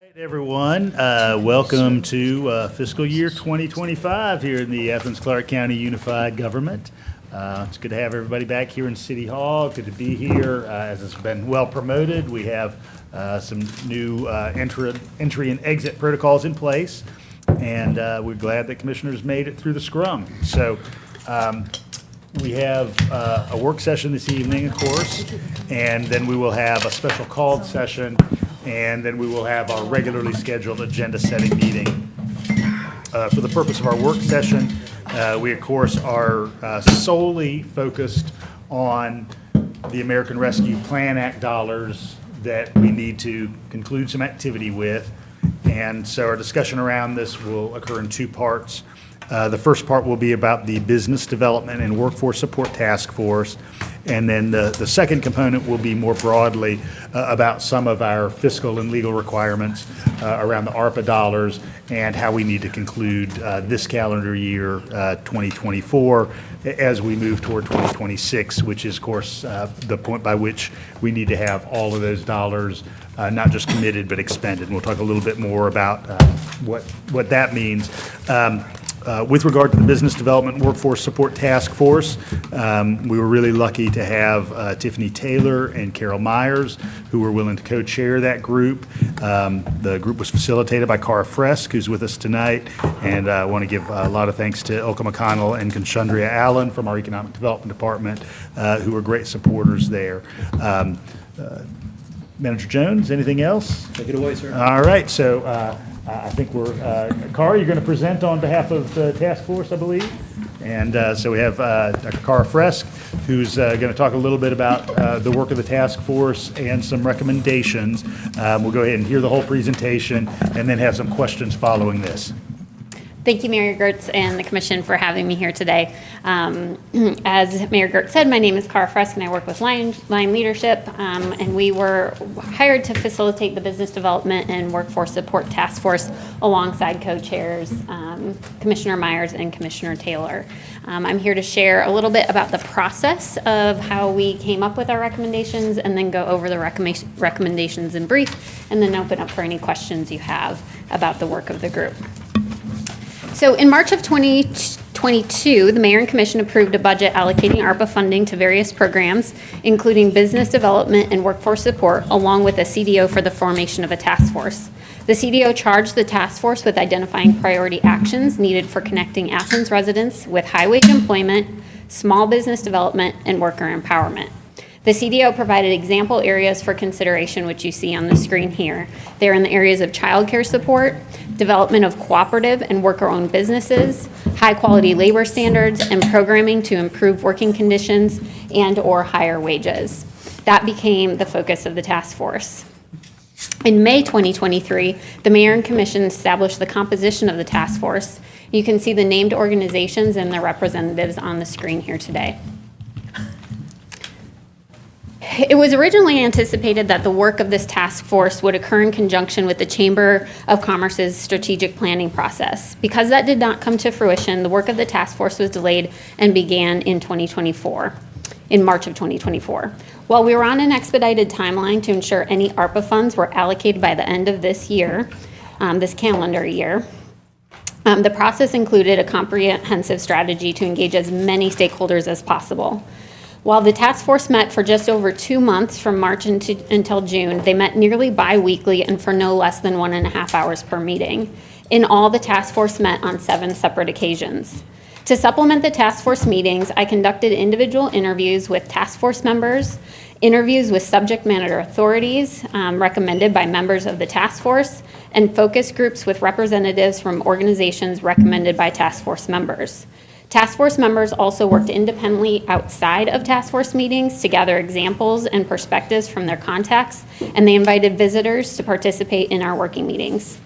Hey everyone, welcome to fiscal year 2025 here in the Athens-Clarke County Unified Government. It's good to have everybody back here in City Hall. Good to be here. As it's been well promoted, we have some new entry and exit protocols in place, and we're glad that commissioners made it through the scrum. So we have a work session this evening, of course, and then we will have a special called session, and then we will have our regularly scheduled agenda-setting meeting. For the purpose of our work session, we, of course, are solely focused on the American Rescue Plan Act dollars that we need to conclude some activity with. And so our discussion around this will occur in two parts. The first part will be about the Business Development and Workforce Support Task Force. And then the second component will be more broadly about some of our fiscal and legal requirements around the ARPA dollars and how we need to conclude this calendar year, 2024, as we move toward 2026, which is, of course, the point by which we need to have all of those dollars not just committed but expended. And we'll talk a little bit more about what that means. With regard to the Business Development Workforce Support Task Force, we were really lucky to have Tiffany Taylor and Carol Myers, who were willing to co-chair that group. The group was facilitated by Cara Fresk, who's with us tonight, and I want to give a lot of thanks to Ilka McConnell and Conchundria Allen from our Economic Development Department, who were great supporters there. Manager Jones, anything else? Take it away, sir. All right, so I think we're, Cara, you're going to present on behalf of the task force, I believe. And so we have Dr. Cara Fresk, who's going to talk a little bit about the work of the task force and some recommendations. We'll go ahead and hear the whole presentation and then have some questions following this. Thank you, Mayor Gertz and the Commission for having me here today. As Mayor Gertz said, my name is Cara Fresk and I work with Line Leadership, and we were hired to facilitate the Business Development and Workforce Support Task Force alongside co-chairs Commissioner Myers and Commissioner Taylor. I'm here to share a little bit about the process of how we came up with our recommendations and then go over the recommendations in brief and then open up for any questions you have about the work of the group. So in March of 2022, the Mayor and Commission approved a budget allocating ARPA funding to various programs, including business development and workforce support, along with a CDO for the formation of a task force. The CDO charged the task force with identifying priority actions needed for connecting Athens residents with high-wage employment, small business development, and worker empowerment. The CDO provided example areas for consideration, which you see on the screen here. They're in the areas of childcare support, development of cooperative and worker-owned businesses, high-quality labor standards, and programming to improve working conditions and/or higher wages. That became the focus of the task force. In May 2023, the Mayor and Commission established the composition of the task force. You can see the named organizations and their representatives on the screen here today. It was originally anticipated that the work of this task force would occur in conjunction with the Chamber of Commerce's strategic planning process. Because that did not come to fruition, the work of the task force was delayed and began in March of 2024. While we were on an expedited timeline to ensure any ARPA funds were allocated by the end of this year, this calendar year, the process included a comprehensive strategy to engage as many stakeholders as possible. While the task force met for just over 2 months from March until June, they met nearly bi-weekly and for no less than 1.5 hours per meeting. In all, the task force met on 7 separate occasions. To supplement the task force meetings, I conducted individual interviews with task force members, interviews with subject matter authorities recommended by members of the task force, and focus groups with representatives from organizations recommended by task force members. Task force members also worked independently outside of task force meetings to gather examples and perspectives from their contacts, and they invited visitors to participate in our working meetings.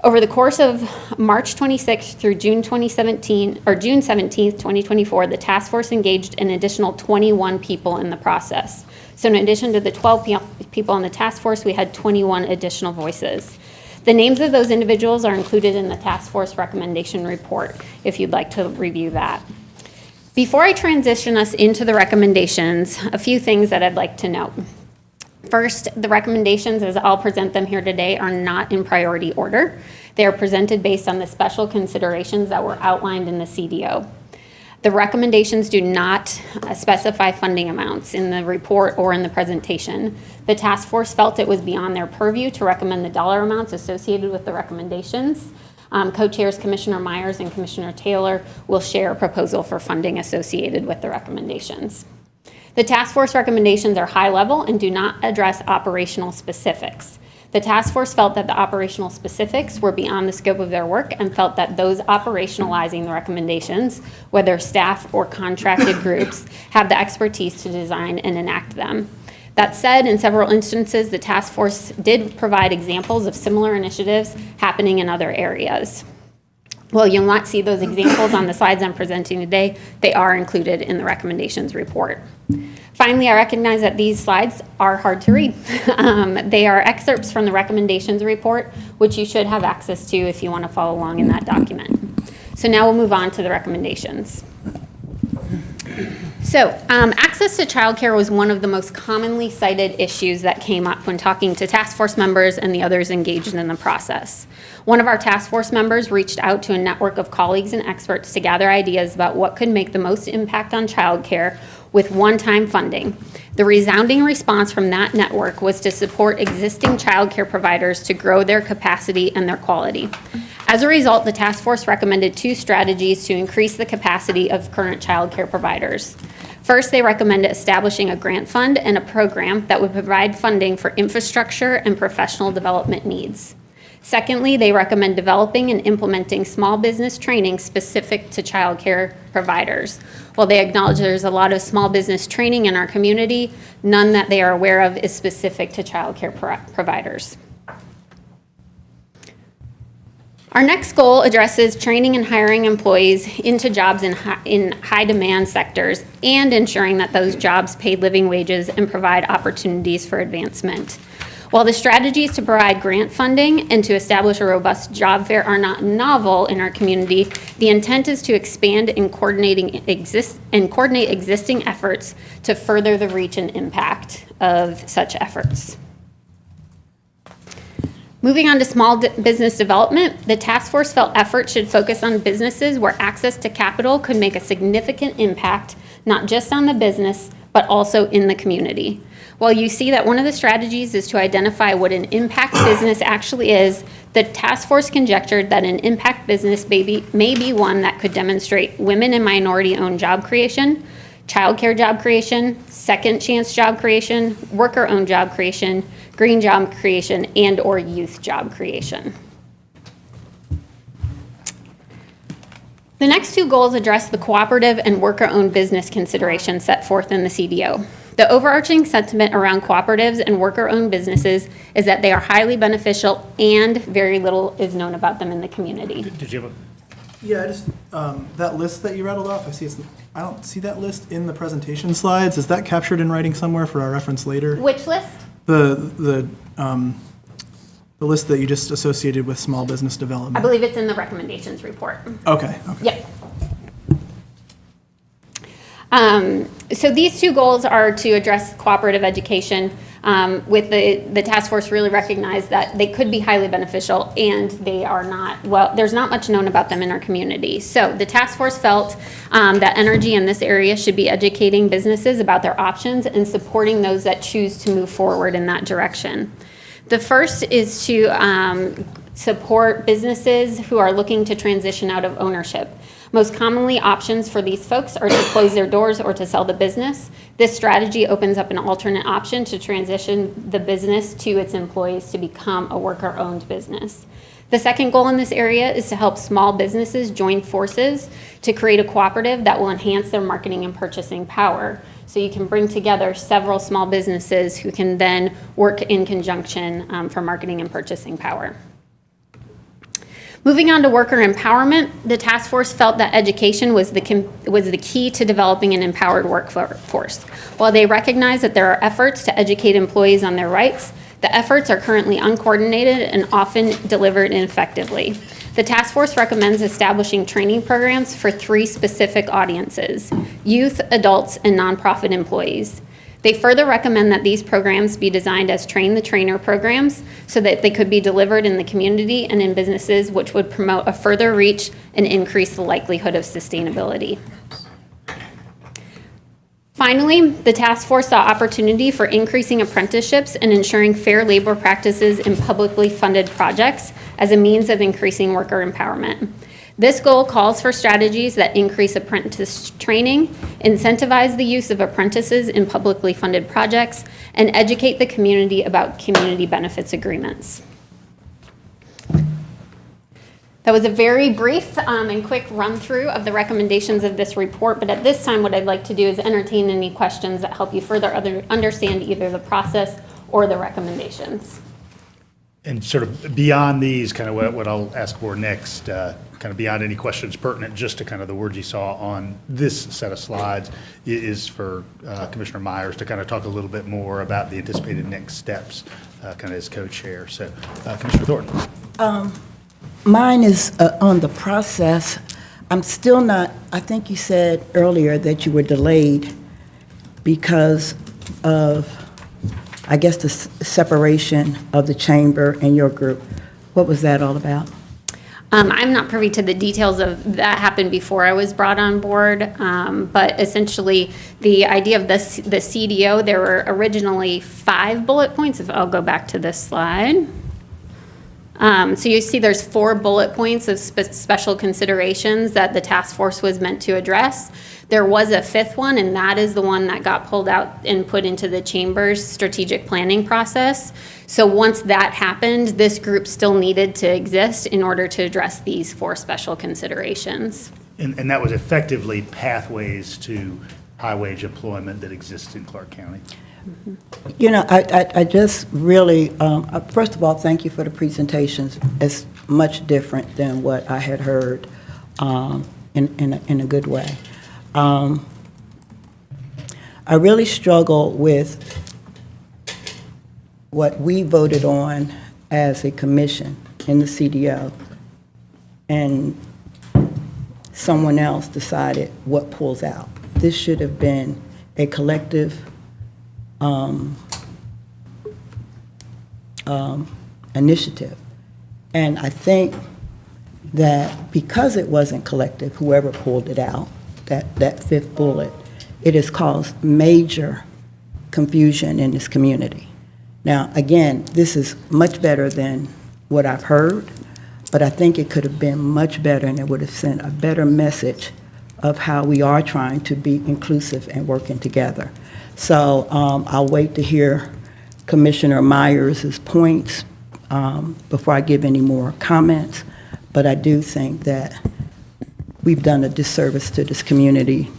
Over the course of March 26th through June 17th, 2024, the task force engaged an additional 21 people in the process. So in addition to the 12 people on the task force, we had 21 additional voices. The names of those individuals are included in the task force recommendation report, if you'd like to review that. Before I transition us into the recommendations, a few things that I'd like to note. First, the recommendations, as I'll present them here today, are not in priority order. They are presented based on the special considerations that were outlined in the CDO. The recommendations do not specify funding amounts in the report or in the presentation. The task force felt it was beyond their purview to recommend the dollar amounts associated with the recommendations. Co-chairs Commissioner Myers and Commissioner Taylor will share a proposal for funding associated with the recommendations. The task force recommendations are high level and do not address operational specifics. The task force felt that the operational specifics were beyond the scope of their work and felt that those operationalizing the recommendations, whether staff or contracted groups, have the expertise to design and enact them. That said, in several instances, the task force did provide examples of similar initiatives happening in other areas. While you'll not see those examples on the slides I'm presenting today, they are included in the recommendations report. Finally, I recognize that these slides are hard to read. They are excerpts from the recommendations report, which you should have access to if you want to follow along in that document. So now we'll move on to the recommendations. So, access to childcare was one of the most commonly cited issues that came up when talking to task force members and the others engaged in the process. One of our task force members reached out to a network of colleagues and experts to gather ideas about what could make the most impact on childcare with one-time funding. The resounding response from that network was to support existing childcare providers to grow their capacity and their quality. As a result, the task force recommended 2 strategies to increase the capacity of current childcare providers. First, they recommended establishing a grant fund and a program that would provide funding for infrastructure and professional development needs. Secondly, they recommend developing and implementing small business training specific to childcare providers. While they acknowledge there's a lot of small business training in our community, none that they are aware of is specific to childcare providers. Our next goal addresses training and hiring employees into jobs in high demand sectors and ensuring that those jobs pay living wages and provide opportunities for advancement. While the strategies to provide grant funding and to establish a robust job fair are not novel in our community, the intent is to expand and coordinate existing efforts to further the reach and impact of such efforts. Moving on to small business development, the task force felt efforts should focus on businesses where access to capital could make a significant impact, not just on the business, but also in the community. While you see that one of the strategies is to identify what an impact business actually is, the task force conjectured that an impact business may be one that could demonstrate women and minority-owned job creation, childcare job creation, second chance job creation, worker-owned job creation, green job creation, and or youth job creation. The next 2 goals address the cooperative and worker-owned business considerations set forth in the CDO. The overarching sentiment around cooperatives and worker-owned businesses is that they are highly beneficial and very little is known about them in the community. Did you have a? Yeah, I just, that list that you rattled off, I don't see that list in the presentation slides. Is that captured in writing somewhere for our reference later? Which list? The list that you just associated with small business development. I believe it's in the recommendations report. Okay. Yep. So these 2 goals are to address cooperative education. With the task force really recognized that they could be highly beneficial and they are not, well, there's not much known about them in our community. So the task force felt that energy in this area should be educating businesses about their options and supporting those that choose to move forward in that direction. The first is to support businesses who are looking to transition out of ownership. Most commonly, options for these folks are to close their doors or to sell the business. This strategy opens up an alternate option to transition the business to its employees to become a worker-owned business. The second goal in this area is to help small businesses join forces to create a cooperative that will enhance their marketing and purchasing power. So you can bring together several small businesses who can then work in conjunction for marketing and purchasing power. Moving on to worker empowerment, the task force felt that education was the key to developing an empowered workforce. While they recognize that there are efforts to educate employees on their rights, the efforts are currently uncoordinated and often delivered ineffectively. The task force recommends establishing training programs for 3 specific audiences: youth, adults, and nonprofit employees. They further recommend that these programs be designed as train-the-trainer programs so that they could be delivered in the community and in businesses, which would promote a further reach and increase the likelihood of sustainability. Finally, the task force saw opportunity for increasing apprenticeships and ensuring fair labor practices in publicly funded projects as a means of increasing worker empowerment. This goal calls for strategies that increase apprentice training, incentivize the use of apprentices in publicly funded projects, and educate the community about community benefits agreements. That was a very brief and quick run-through of the recommendations of this report, but at this time what I'd like to do is entertain any questions that help you further understand either the process or the recommendations. And sort of beyond these, kind of what I'll ask for next, kind of beyond any questions pertinent just to kind of the words you saw on this set of slides, is for Commissioner Myers to kind of talk a little bit more about the anticipated next steps, kind of as co-chair. So, Commissioner Thornton. Mine is on the process. I'm still not, I think you said earlier that you were delayed because of, I guess, the separation of the chamber and your group. What was that all about? I'm not privy to the details of that happened before I was brought on board, but essentially the idea of the CDO, there were originally 5 bullet points. If I'll go back to this slide. So you see there's 4 bullet points of special considerations that the task force was meant to address. There was a 5th one, and that is the one that got pulled out and put into the chamber's strategic planning process. So once that happened, this group still needed to exist in order to address these 4 special considerations. And that was effectively pathways to high-wage employment that exists in Clarke County. You know, I just really, first of all, thank you for the presentations. It's much different than what I had heard in a good way. I really struggle with what we voted on as a commission in the CDO, and someone else decided what pulls out. This should have been a collective initiative. And I think that because it wasn't collective, whoever pulled it out, that 5th bullet, it has caused major confusion in this community. Now, again, this is much better than what I've heard, but I think it could have been much better, and it would have sent a better message of how we are trying to be inclusive and working together. So I'll wait to hear Commissioner Myers' points before I give any more comments, but I do think that we've done a disservice to this community,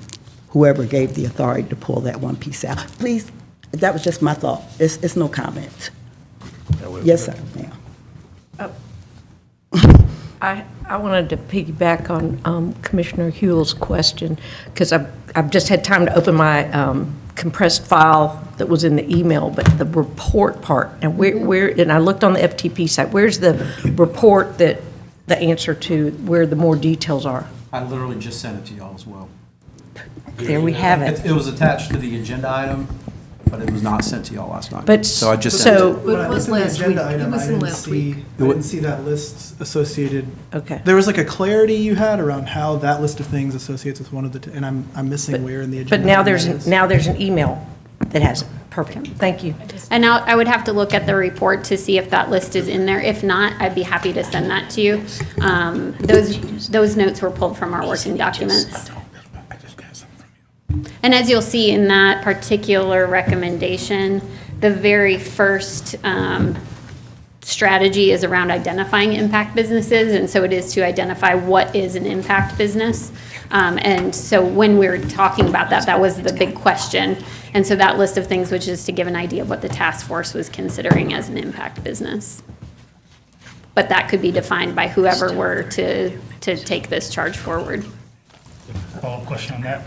whoever gave the authority to pull that one piece out. Please, that was just my thought. It's no comment. Yes, sir, ma'am. I wanted to piggyback on Commissioner Hewell's question, because I've just had time to open my compressed file that was in the email, but the report part, and and I looked on the FTP site, where's the report that the answer to where the more details are? I literally just sent it to y'all as well. There we have it. It was attached to the agenda item, but it was not sent to y'all last night. But So I just sent it. When I was looked at the last agenda week. It item, was I in didn't last see, week. I didn't see that list associated. Okay. There was like a clarity you had around how that list of things associates with one of the, and I'm missing where in the agenda. But now item that there's is. an email that has it. Perfect. Thank you. And now I would have to look at the report to see if that list is in there. If not, I'd be happy to send that to you. Those notes were pulled from our working documents. And as you'll see in that particular recommendation, the very first strategy is around identifying impact businesses, and so it is to identify what is an impact business. And so when we were talking about that, that was the big question. And so that list of things, which is to give an idea of what the task force was considering as an impact business. But that could be defined by whoever were to take this charge forward. Follow-up question on that?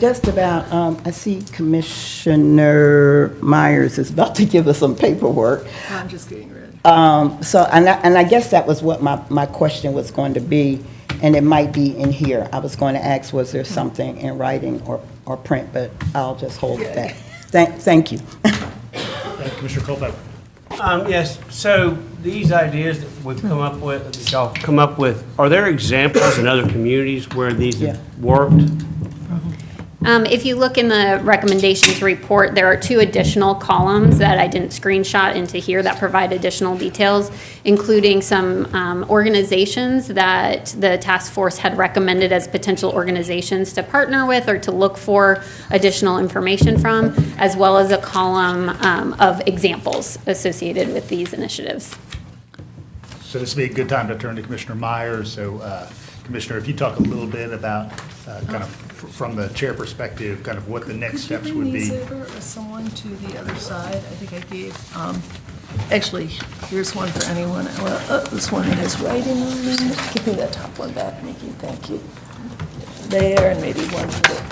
Just about, I see Commissioner Myers is about to give us some paperwork. I'm just getting ready. So, and I guess that was what my question was going to be, and it might be in here. I was going to ask, was there something in writing or print, but I'll just hold that. Thank you. Thank you, Commissioner Culpepper. Yes, so these ideas that we've come up with, that y'all come up with, are there examples in other communities where these Yeah. have worked? If you look in the recommendations report, there are 2 additional columns that I didn't screenshot into here that provide additional details, including some organizations that the task force had recommended as potential organizations to partner with or to look for additional information from, as well as a column of examples associated with these initiatives. So this would be a good time to turn to Commissioner Myers. So, Commissioner, if you talk a little bit about, kind of from the chair perspective, kind of what the next steps would be. Could you bring these over or someone to the other side? I think I gave, actually, here's one for anyone. Well, this one has writing on it. Give me that top one back, Nikki, thank you. There, and maybe one for the,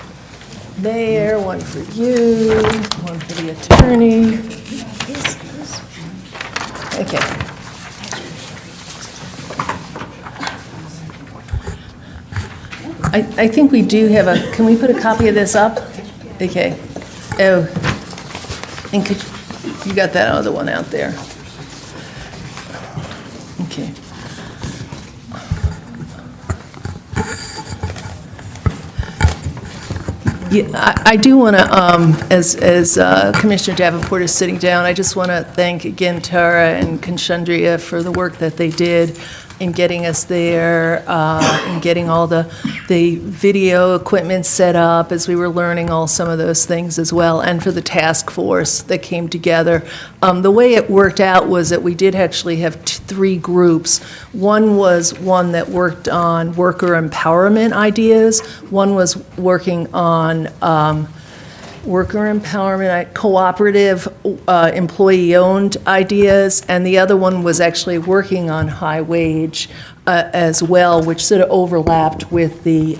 there, one for you, one for the attorney. Okay. I think we do have a, can we put a copy of this up? Okay. Oh, and could, you got that other one out there? Okay. Yeah, I do want to, as Commissioner Davenport is sitting down, I just want to thank again Tara and Conchandria for the work that they did in getting us there, and getting all the video equipment set up as we were learning all some of those things as well, and for the task force that came together. The way it worked out was that we did actually have 3 groups. One was one that worked on worker empowerment ideas. One was working on worker empowerment, cooperative, employee-owned ideas, and the other one was actually working on high wage as well, which sort of overlapped with the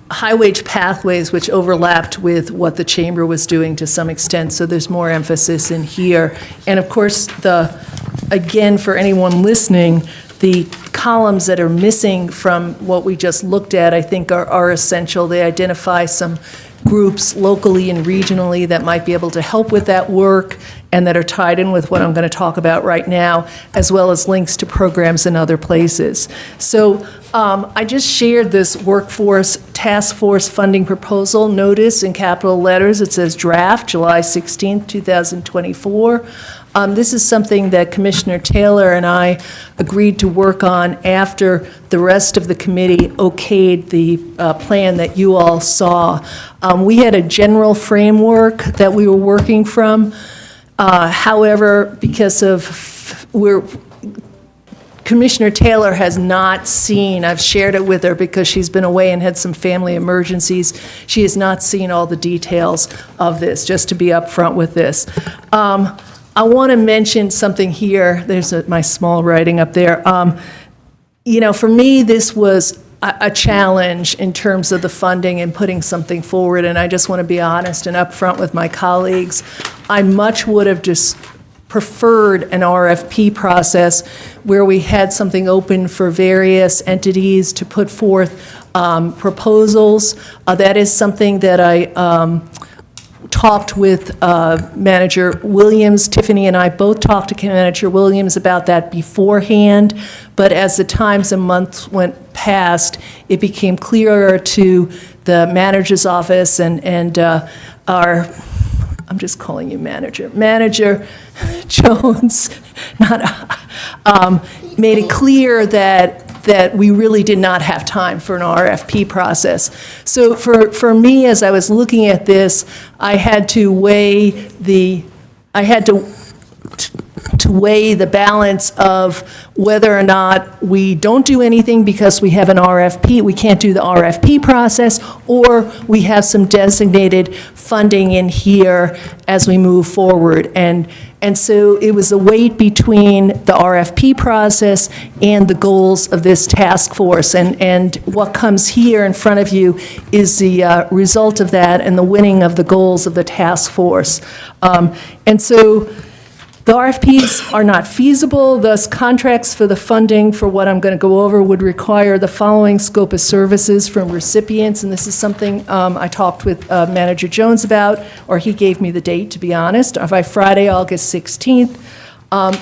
high wage pathways, which overlapped with what the chamber was doing to some extent, so there's more emphasis in here. And of course, again, for anyone listening, the columns that are missing from what we just looked at, I think are essential. They identify some groups locally and regionally that might be able to help with that work and that are tied in with what I'm going to talk about right now, as well as links to programs in other places. So I just shared this workforce task force funding proposal notice in capital letters. It says draft, July 16th, 2024. This is something that Commissioner Taylor and I agreed to work on after the rest of the committee okayed the plan that you all saw. We had a general framework that we were working from. However, because of Commissioner Taylor has not seen, I've shared it with her because she's been away and had some family emergencies. She has not seen all the details of this, just to be upfront with this. I want to mention something here. There's my small writing up there. For me, this was a challenge in terms of the funding and putting something forward, and I just want to be honest and upfront with my colleagues. I much would have just preferred an RFP process where we had something open for various entities to put forth proposals. That is something that I talked with Manager Williams. Tiffany and I both talked to Manager Williams about that beforehand, but as the times and months went past, it became clearer to the manager's office and our, I'm just calling you Manager Jones, made it clear that we really did not have time for an RFP process. So for me, as I was looking at this, I had to weigh the balance of whether or not we don't do anything because we have an RFP, we can't do the RFP process, or we have some designated funding in here as we move forward. And so it was a weight between the RFP process and the goals of this task force. And what comes here in front of you is the result of that and the winning of the goals of the task force. And so The RFPs are not feasible, thus contracts for the funding for what I'm going to go over would require the following scope of services from recipients, and this is something I talked with Manager Jones about, or he gave me the date, to be honest, by Friday, August 16th,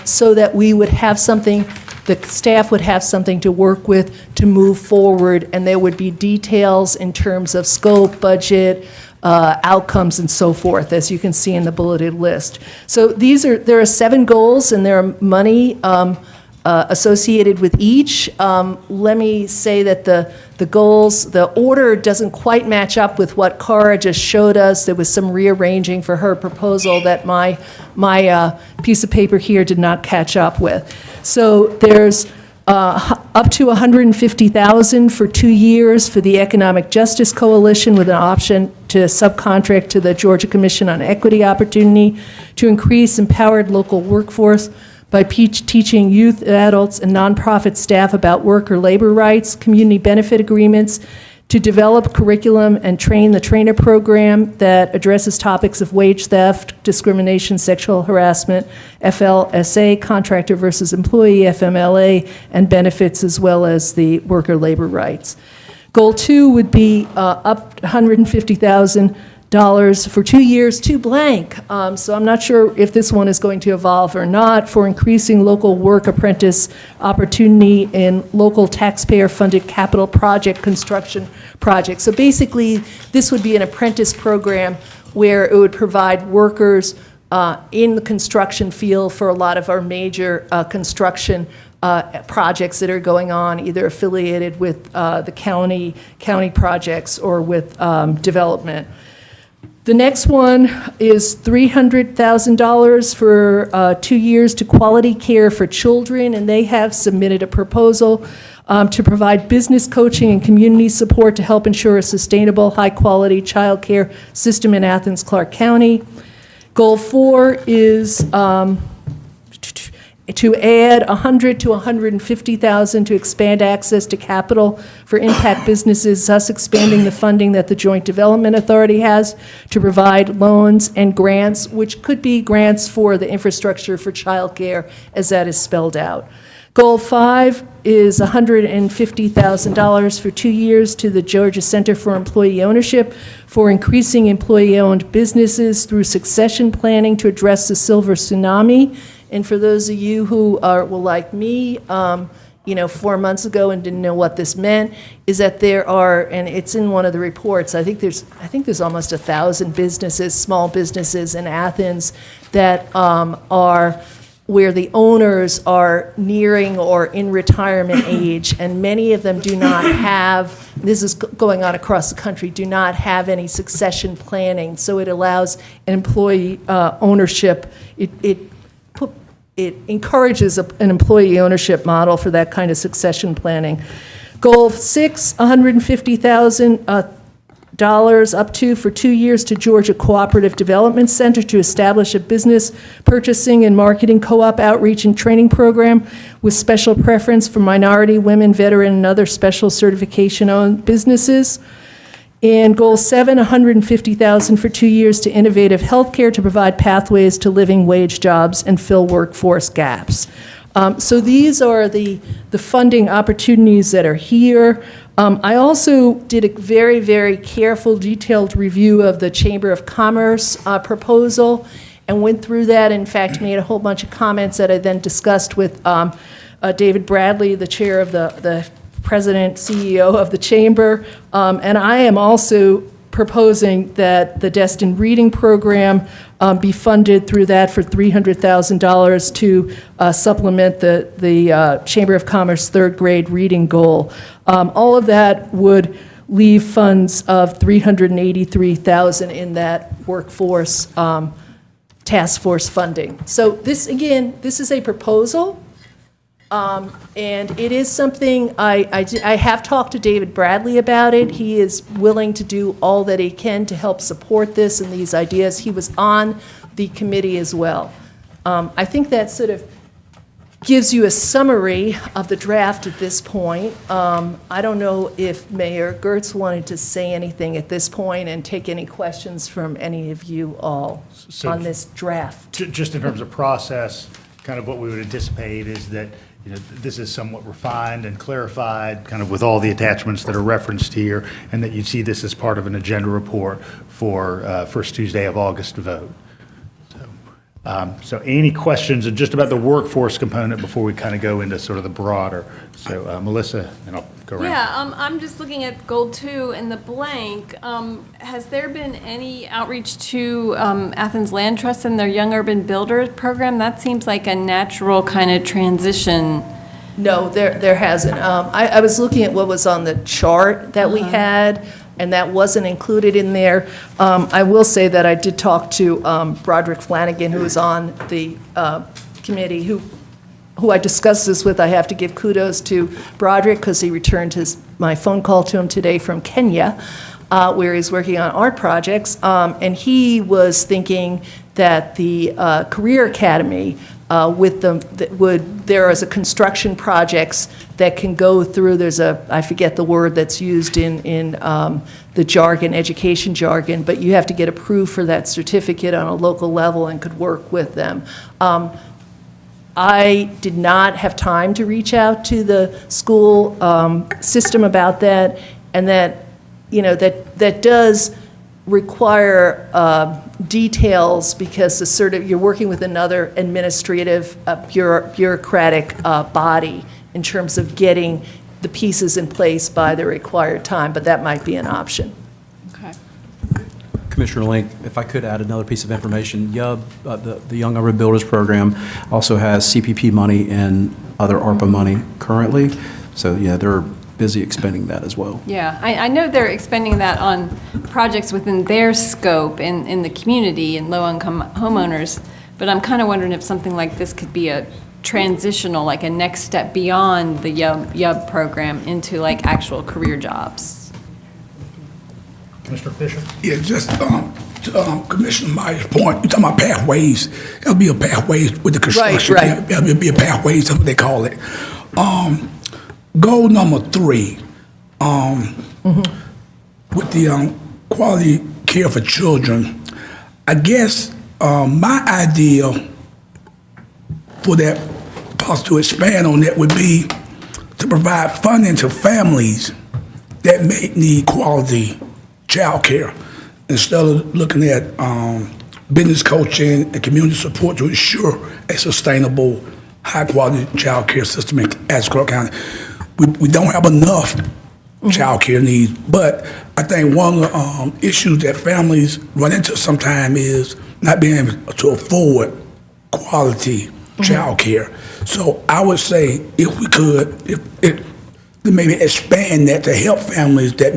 so that we would have something, the staff would have something to work with to move forward, and there would be details in terms of scope, budget, outcomes and so forth, as you can see in the bulleted list. So there are 7 goals, and there are money associated with each. Let me say that the goals, the order doesn't quite match up with what Cara just showed us. There was some rearranging for her proposal that my piece of paper here did not catch up with. So there's up to $150,000 for 2 years for the Economic Justice Coalition with an option to subcontract to the Georgia Commission on Equity Opportunity to increase empowered local workforce by teaching youth, adults, and nonprofit staff about work or labor rights, community benefit agreements, to develop curriculum and train the trainer program that addresses topics of wage theft, discrimination, sexual harassment, FLSA, contractor versus employee, FMLA, and benefits, as well as the worker labor rights. Goal 2 would be up $150,000 for 2 years to blank. So I'm not sure if this one is going to evolve or not, for increasing local work apprentice opportunity in local taxpayer-funded capital project construction projects. So basically, this would be an apprentice program where it would provide workers in the construction field for a lot of our major construction projects that are going on, either affiliated with the county projects or with development. The next one is $300,000 for 2 years to quality care for children, and they have submitted a proposal to provide business coaching and community support to help ensure a sustainable, high-quality child care system in Athens-Clarke County. Goal 4 is to add $100,000 to $150,000 to expand access to capital for impact businesses, thus expanding the funding that the Joint Development Authority has to provide loans and grants, which could be grants for the infrastructure for childcare, as that is spelled out. Goal 5 is $150,000 for 2 years to the Georgia Center for Employee Ownership for increasing employee-owned businesses through succession planning to address the silver tsunami. And for those of you who are, well, like me, 4 months ago and didn't know what this meant, is that there are, and it's in one of the reports, I think there's almost 1,000 businesses, small businesses in Athens that are where the owners are nearing or in retirement age, and many of them do not have, this is going on across the country, do not have any succession planning. So it allows an employee ownership. It encourages an employee ownership model for that kind of succession planning. Goal 6, $150,000 up to for 2 years to Georgia Cooperative Development Center to establish a business purchasing and marketing co-op outreach and training program with special preference for minority, women, veteran, and other special certification-owned businesses. And Goal 7, $150,000 for 2 years to innovative healthcare to provide pathways to living wage jobs and fill workforce gaps. So these are the funding opportunities that are here. I also did a very, very careful, detailed review of the Chamber of Commerce proposal and went through that, in fact, made a whole bunch of comments that I then discussed with David Bradley, the chair of the president, CEO of the Chamber, and I am also proposing that the Destined Reading Program be funded through that for $300,000 to supplement the Chamber of Commerce third grade reading goal. All of that would leave funds of $383,000 in that workforce task force funding. So this, again, this is a proposal. And it is something, I have talked to David Bradley about it. He is willing to do all that he can to help support this and these ideas. He was on the committee as well. I think that sort of gives you a summary of the draft at this point. I don't know if Mayor Gertz wanted to say anything at this point and take any questions from any of you all So- on this draft. Just in terms of process, kind of what we would anticipate is that, this is somewhat refined and clarified, kind of with all the attachments that are referenced here, and that you'd see this as part of an agenda report for first Tuesday of August vote. So any questions just about the workforce component before we kind of go into sort of the broader? So Melissa, and I'll go around. Yeah, I'm just looking at goal 2 in the blank. Has there been any outreach to Athens Land Trust and their Young Urban Builders program? That seems like a natural kind of transition. No, there hasn't. I was looking at what was on the chart that we had, and that wasn't included in there. I will say that I did talk to Broderick Flanagan, who was on the committee, who I discussed this with. I have to give kudos to Broderick because he returned my phone call to him today from Kenya, where he's working on art projects. And he was thinking that the Career Academy there is a construction projects that can go through, I forget the word that's used in the jargon, education jargon, but you have to get approved for that certificate on a local level and could work with them. I did not have time to reach out to the school system about that, and that, that does require details because you're working with another administrative bureaucratic body in terms of getting the pieces in place by the required time, but that might be an option. Okay. Commissioner Link, if I could add another piece of information, YUB, the Young Urban Builders Program, also has CPP money and other ARPA money currently. So, yeah, they're busy expending that as well. Yeah, I know they're expending that on projects within their scope in the community and low-income homeowners, but I'm kind of wondering if something like this could be a transitional, like a next step beyond the YUB program into like actual career jobs. Mr. Fisher? Yeah, just to Commissioner Meyer's point, you're talking about pathways. There'll be a pathways with the construction. Right. Yeah, there'll be a pathways, that's what they call it. Goal number 3, with the quality care for children, I guess my idea for that, possible to expand on that, would be to provide funding to families that may need quality child care instead of looking at business coaching and community support to ensure a sustainable, high-quality child care system in Athens-Clarke County. We don't have enough child care needs, but I think one of the issues that families run into sometimes is not being able to afford quality child care. So I would say if we could, maybe expand that to help families that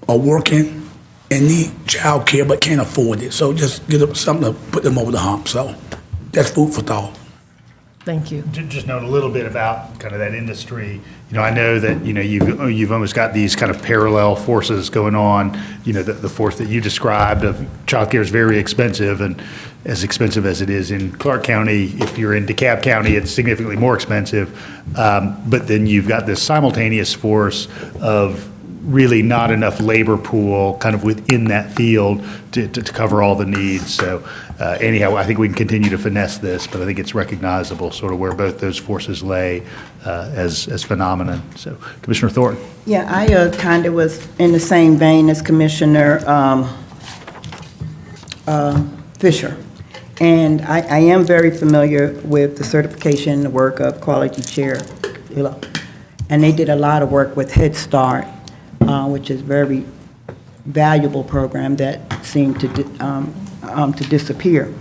are working and need child care but can't afford it. So just give them something to put them over the hump. So that's food for thought. Thank you. Just knowing a little bit about kind of that industry, I know that, you've almost got these kind of parallel forces going on. The force that you described of childcare is very expensive, and as expensive as it is in Clarke County, if you're in DeKalb County, it's significantly more expensive. But then you've got this simultaneous force of really not enough labor pool kind of within that field to cover all the needs. So anyhow, I think we can continue to finesse this, but I think it's recognizable sort of where both those forces lay as phenomenon. So Commissioner Thornton. Yeah, I kind of was in the same vein as Commissioner Fisher. And I am very familiar with the certification, the work of Quality Chair. And they did a lot of work with Head Start, which is a very valuable program that seemed to disappear.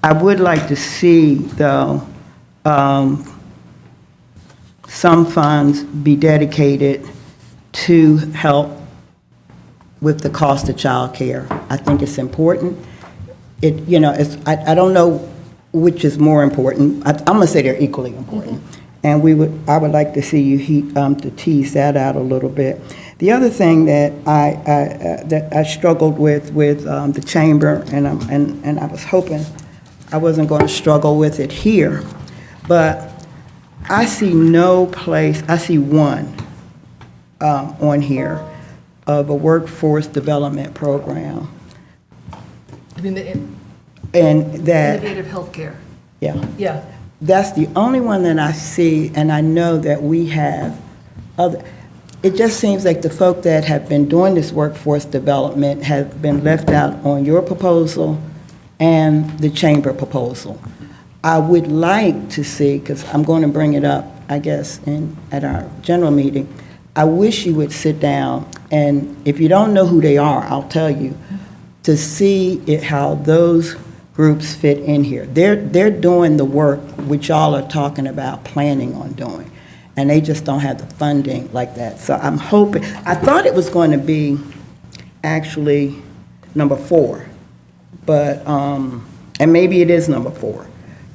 I would like to see, though, some funds be dedicated to help with the cost of child care. I think it's important. I don't know which is more important. I'm going to say they're equally important. And I would like to see you to tease that out a little bit. The other thing that I struggled with the chamber, and I was hoping I wasn't going to struggle with it here, But I see no place, I see one on here of a workforce development program. I mean, the And that, innovative healthcare. yeah, Yeah. that's the only one that I see, and I know that we have other, it just seems like the folk that have been doing this workforce development have been left out on your proposal and the chamber proposal. I would like to see, because I'm going to bring it up, I guess, at our general meeting, I wish you would sit down, and if you don't know who they are, I'll tell you, to see how those groups fit in here. They're doing the work which y'all are talking about planning on doing, and they just don't have the funding like that. So I'm hoping, I thought it was going to be actually number 4, but, and maybe it is number 4.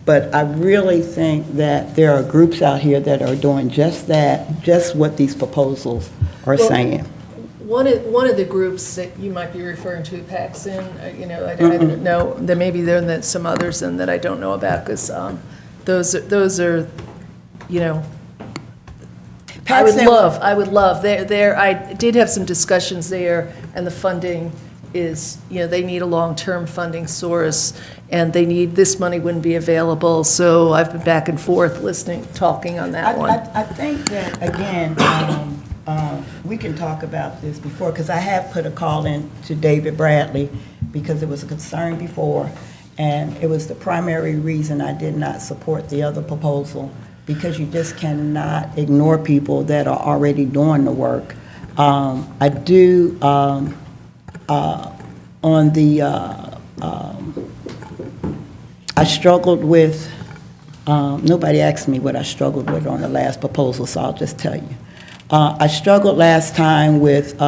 But I really think that there are groups out here that are doing just that, just what these proposals are saying. One of the groups that you might be referring to, Paxton, I don't know, there may be there and some others and that I don't know about, because those are, I would love, I did have some discussions there, and the funding is, they need a long-term funding source, and they need, this money wouldn't be available, so I've been back and forth talking on that one. I think that, again, we can talk about this before, because I have put a call in to David Bradley, because it was a concern before, and it was the primary reason I did not support the other proposal, because you just cannot ignore people that are already doing the work. I do, on the, I struggled with, nobody asked me what I struggled with on the last proposal, so I'll just tell you. I struggled last time with,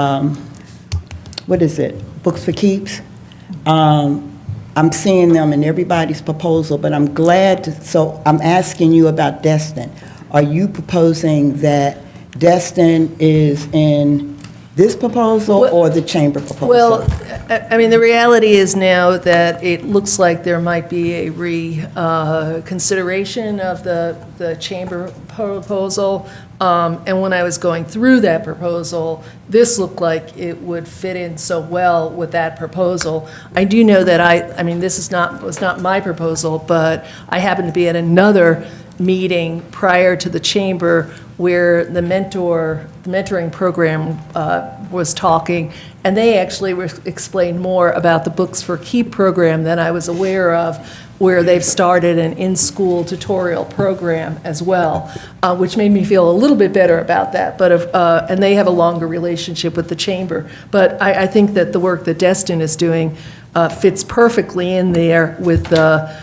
what is it, Books for Keeps? I'm seeing them in everybody's proposal, but I'm glad so I'm asking you about Destin. Are you proposing that Destin is in this proposal or the chamber proposal? Well, I mean, the reality is now that it looks like there might be a reconsideration of the chamber proposal. And when I was going through that proposal, this looked like it would fit in so well with that proposal. I do know that I mean, this was not my proposal, but I happened to be at another meeting prior to the chamber where the mentoring program was talking, and they actually explained more about the Books for Keep program than I was aware of, where they've started an in-school tutorial program as well, which made me feel a little bit better about that. But and they have a longer relationship with the chamber. But I think that the work that Destin is doing fits perfectly in there with the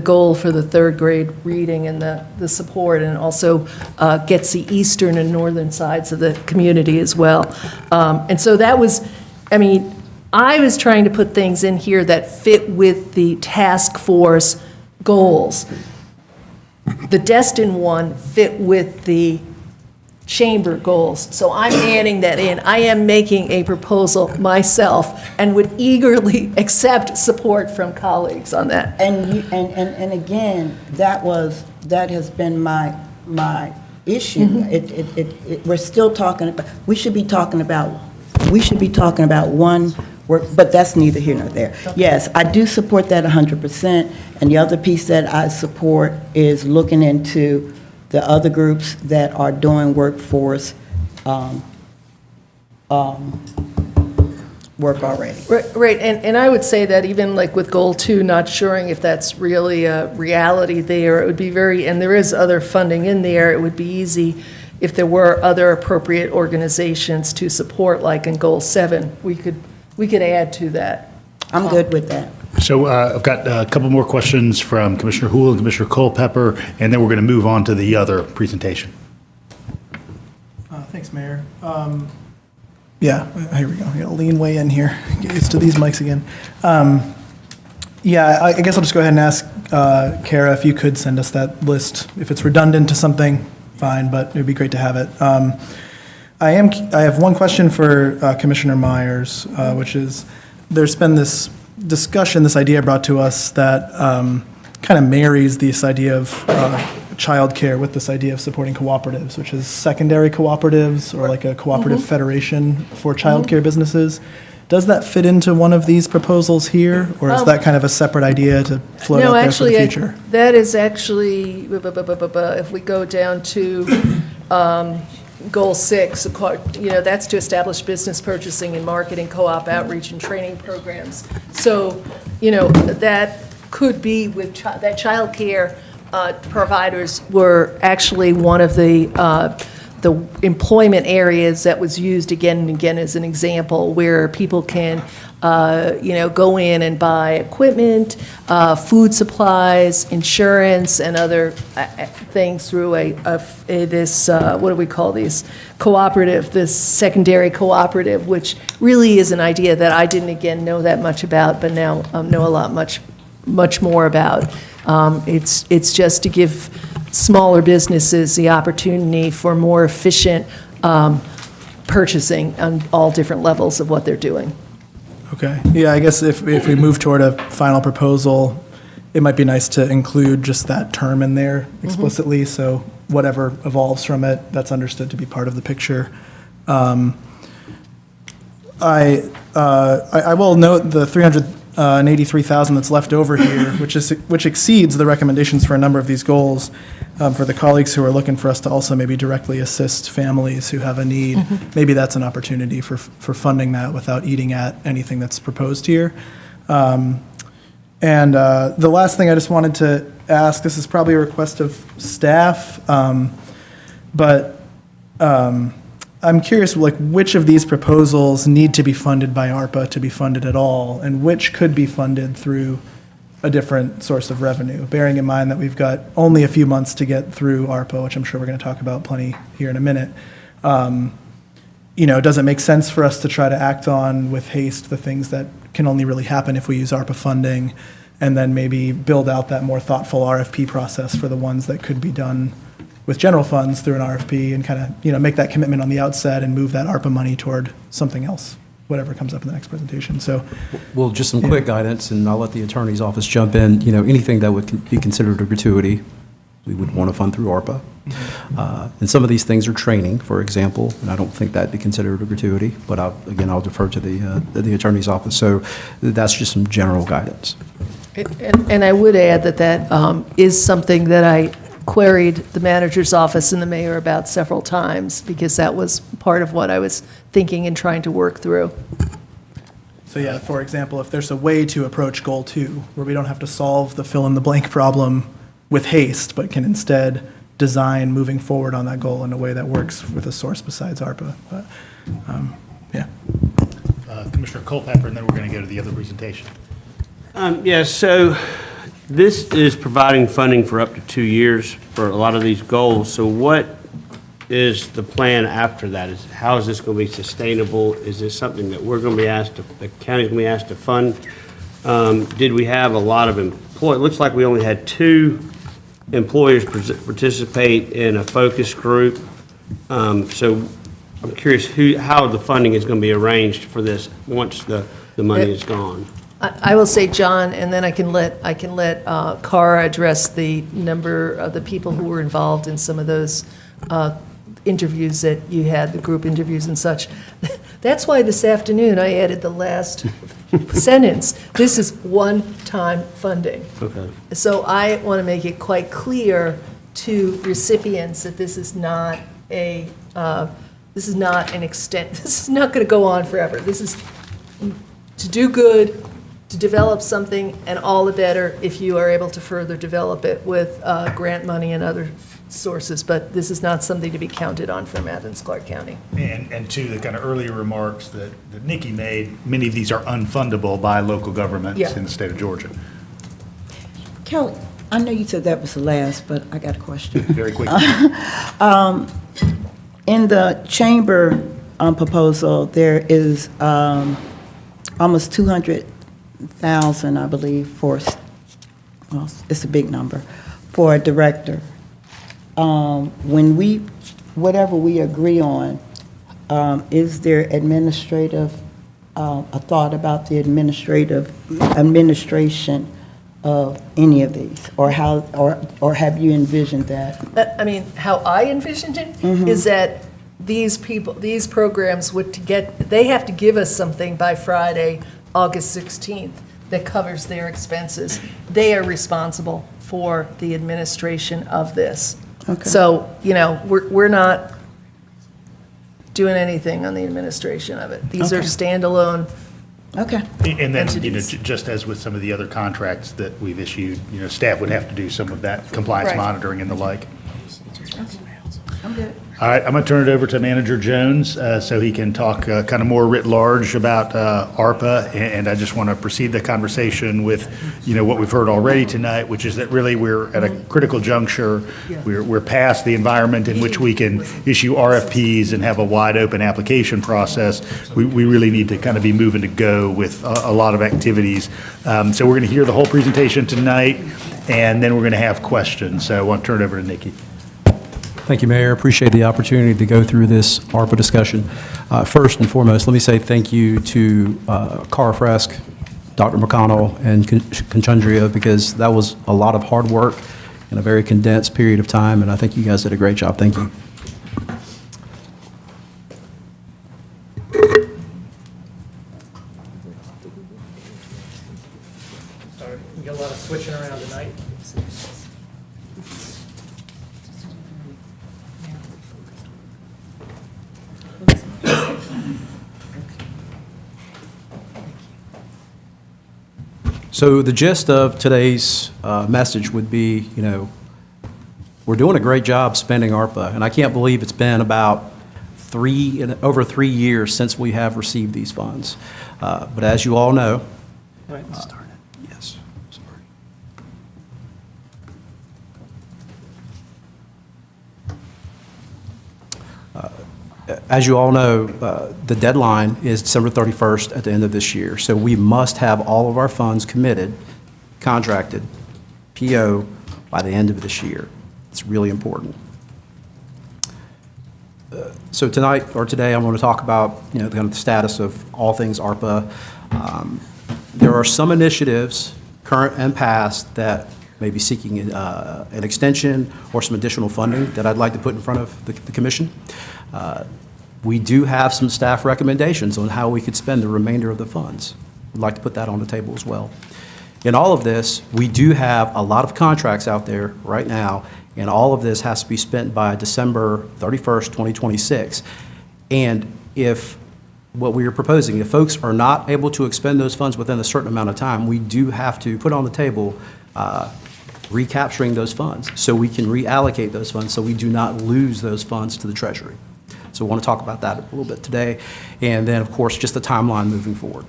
goal for the third grade reading and the support, and also gets the eastern and northern sides of the community as well. And so that was, I mean, I was trying to put things in here that fit with the task force goals. The Destin one fit with the chamber goals, so I'm adding that in. I am making a proposal myself and would eagerly accept support from colleagues on that. And again, that has been my issue. We're still talking about, we should be talking about one work, but that's neither here nor there. Yes, I do support that 100%, and the other piece that I support is looking into the other groups that are doing workforce work already. Right, and I would say that even like with goal 2, not sure if that's really a reality there, it would be and there is other funding in there, it would be easy if there were other appropriate organizations to support, like in goal 7, we could add to that. I'm good with that. So I've got a couple more questions from Commissioner Houle and Commissioner Culpepper, and then we're going to move on to the other presentation. Thanks, Mayor. Yeah, here we go. I got to lean way in here. Get used to these mics again. Yeah, I guess I'll just go ahead and ask Kara if you could send us that list. If it's redundant to something, fine, but it would be great to have it. I have one question for Commissioner Myers, which is, there's been this discussion, this idea brought to us that kind of marries this idea of childcare with this idea of supporting cooperatives, which is secondary cooperatives or like a cooperative federation for childcare businesses. Does that fit into one of these proposals here, or is that kind of a separate idea to float out No, there for the actually, future? that is actually, if we go down to Goal 6, that's to establish business purchasing and marketing, co-op outreach and training programs. So, that could be with, that childcare providers were actually one of the employment areas that was used again and again as an example, where people can, go in and buy equipment, food supplies, insurance, and other things through this, what do we call these? Cooperative, this secondary cooperative, which really is an idea that I didn't, again, know that much about, but now know a lot much more about. It's just to give smaller businesses the opportunity for more efficient purchasing on all different levels of what they're doing. Okay, yeah, I guess if we move toward a final proposal, it might be nice to include just that term in there explicitly, so whatever evolves from it, that's understood to be part of the picture. I will note the 383,000 that's left over here, which exceeds the recommendations for a number of these goals. For the colleagues who are looking for us to also maybe directly assist families who have a need, maybe that's an opportunity for funding that without eating at anything that's proposed here. And the last thing I just wanted to ask, this is probably a request of staff, but I'm curious, like, which of these proposals need to be funded by ARPA to be funded at all, and which could be funded through a different source of revenue, bearing in mind that we've got only a few months to get through ARPA, which I'm sure we're going to talk about plenty here in a minute. Does it make sense for us to try to act on with haste the things that can only really happen if we use ARPA funding, and then maybe build out that more thoughtful RFP process for the ones that could be done with general funds through an RFP, and kind of, make that commitment on the outset and move that ARPA money toward something else, whatever comes up in the next presentation. So, Well, just some quick guidance, and I'll let the attorney's office jump in. Anything that would be considered a gratuity, we would want to fund through ARPA. And some of these things are training, for example, and I don't think that'd be considered a gratuity, but I'll defer to the attorney's office. So that's just some general guidance. And I would add that is something that I queried the manager's office and the mayor about several times, because that was part of what I was thinking and trying to work through. So yeah, for example, if there's a way to approach goal 2, where we don't have to solve the fill-in-the-blank problem with haste, but can instead design moving forward on that goal in a way that works with a source besides ARPA. But, yeah. Commissioner Culpepper, and then we're going to go to the other presentation. So this is providing funding for up to 2 years for a lot of these goals. So what is the plan after that? How is this going to be sustainable? Is this something that we're going to be asked to, the county's going to be asked to fund? Did we have a lot of employees? It looks like we only had 2 employers participate in a focus group. So I'm curious how the funding is going to be arranged for this once the money is gone. I will say, John, and then I can let Cara address the number of the people who were involved in some of those interviews that you had, the group interviews and such. That's why this afternoon I added the last sentence. This is one-time funding. Okay. So I want to make it quite clear to recipients that this is not an extent, this is not going to go on forever. This is to do good, to develop something, and all the better if you are able to further develop it with grant money and other sources, but this is not something to be counted on from Athens-Clarke County. And to the kind of earlier remarks that Nikki made, many of these are unfundable by local governments Yeah. in the state of Georgia. Kelly, I know you said that was the last, but I got a question. Very quickly. In the chamber proposal, there is almost 200,000, I believe, well, it's a big number, for a director. Whatever we agree on, is there a thought about the administration of any of these? Or how, or have you envisioned that? I mean, how I envisioned it is that these people, these programs they have to give us something by Friday, August 16th, that covers their expenses. They are responsible for the administration of this. Okay. So, we're not doing anything on the administration of it. These are Okay. standalone. Okay. And then, Entities. just as with some of the other contracts that we've issued, staff would have to do some of that compliance Right. monitoring and the like. I'm good. All right, I'm going to turn it over to Manager Jones so he can talk kind of more writ large about ARPA. And I just want to proceed the conversation with, what we've heard already tonight, which is that really we're at a critical juncture. We're past the environment in which we can issue RFPs and have a wide open application process. We really need to kind of be moving to go with a lot of activities. So we're going to hear the whole presentation tonight, and then we're going to have questions. So I want to turn it over to Nikki. Thank you, Mayor. Appreciate the opportunity to go through this ARPA discussion. First and foremost, let me say thank you to Cara Fresk, Dr. McConnell, and Conchundria, because that was a lot of hard work in a very condensed period of time, and I think you guys did a great job. Thank you. We got a lot of switching around tonight. So the gist of today's message would be, we're doing a great job spending ARPA, and I can't believe it's been about over 3 years since we have received these funds. But as you all know, yes, sorry. As you all know, the deadline is December 31st at the end of this year. So we must have all of our funds committed, contracted, PO by the end of this year. It's really important. So tonight, or today, I want to talk about, kind of the status of all things ARPA. There are some initiatives, current and past, that may be seeking an extension or some additional funding that I'd like to put in front of the commission. We do have some staff recommendations on how we could spend the remainder of the funds. We'd like to put that on the table as well. In all of this, we do have a lot of contracts out there right now, and all of this has to be spent by December 31st, 2026. And if what we are proposing, if folks are not able to expend those funds within a certain amount of time, we do have to put on the table recapturing those funds so we can reallocate those funds so we do not lose those funds to the Treasury. So we want to talk about that a little bit today. And then, of course, just the timeline moving forward.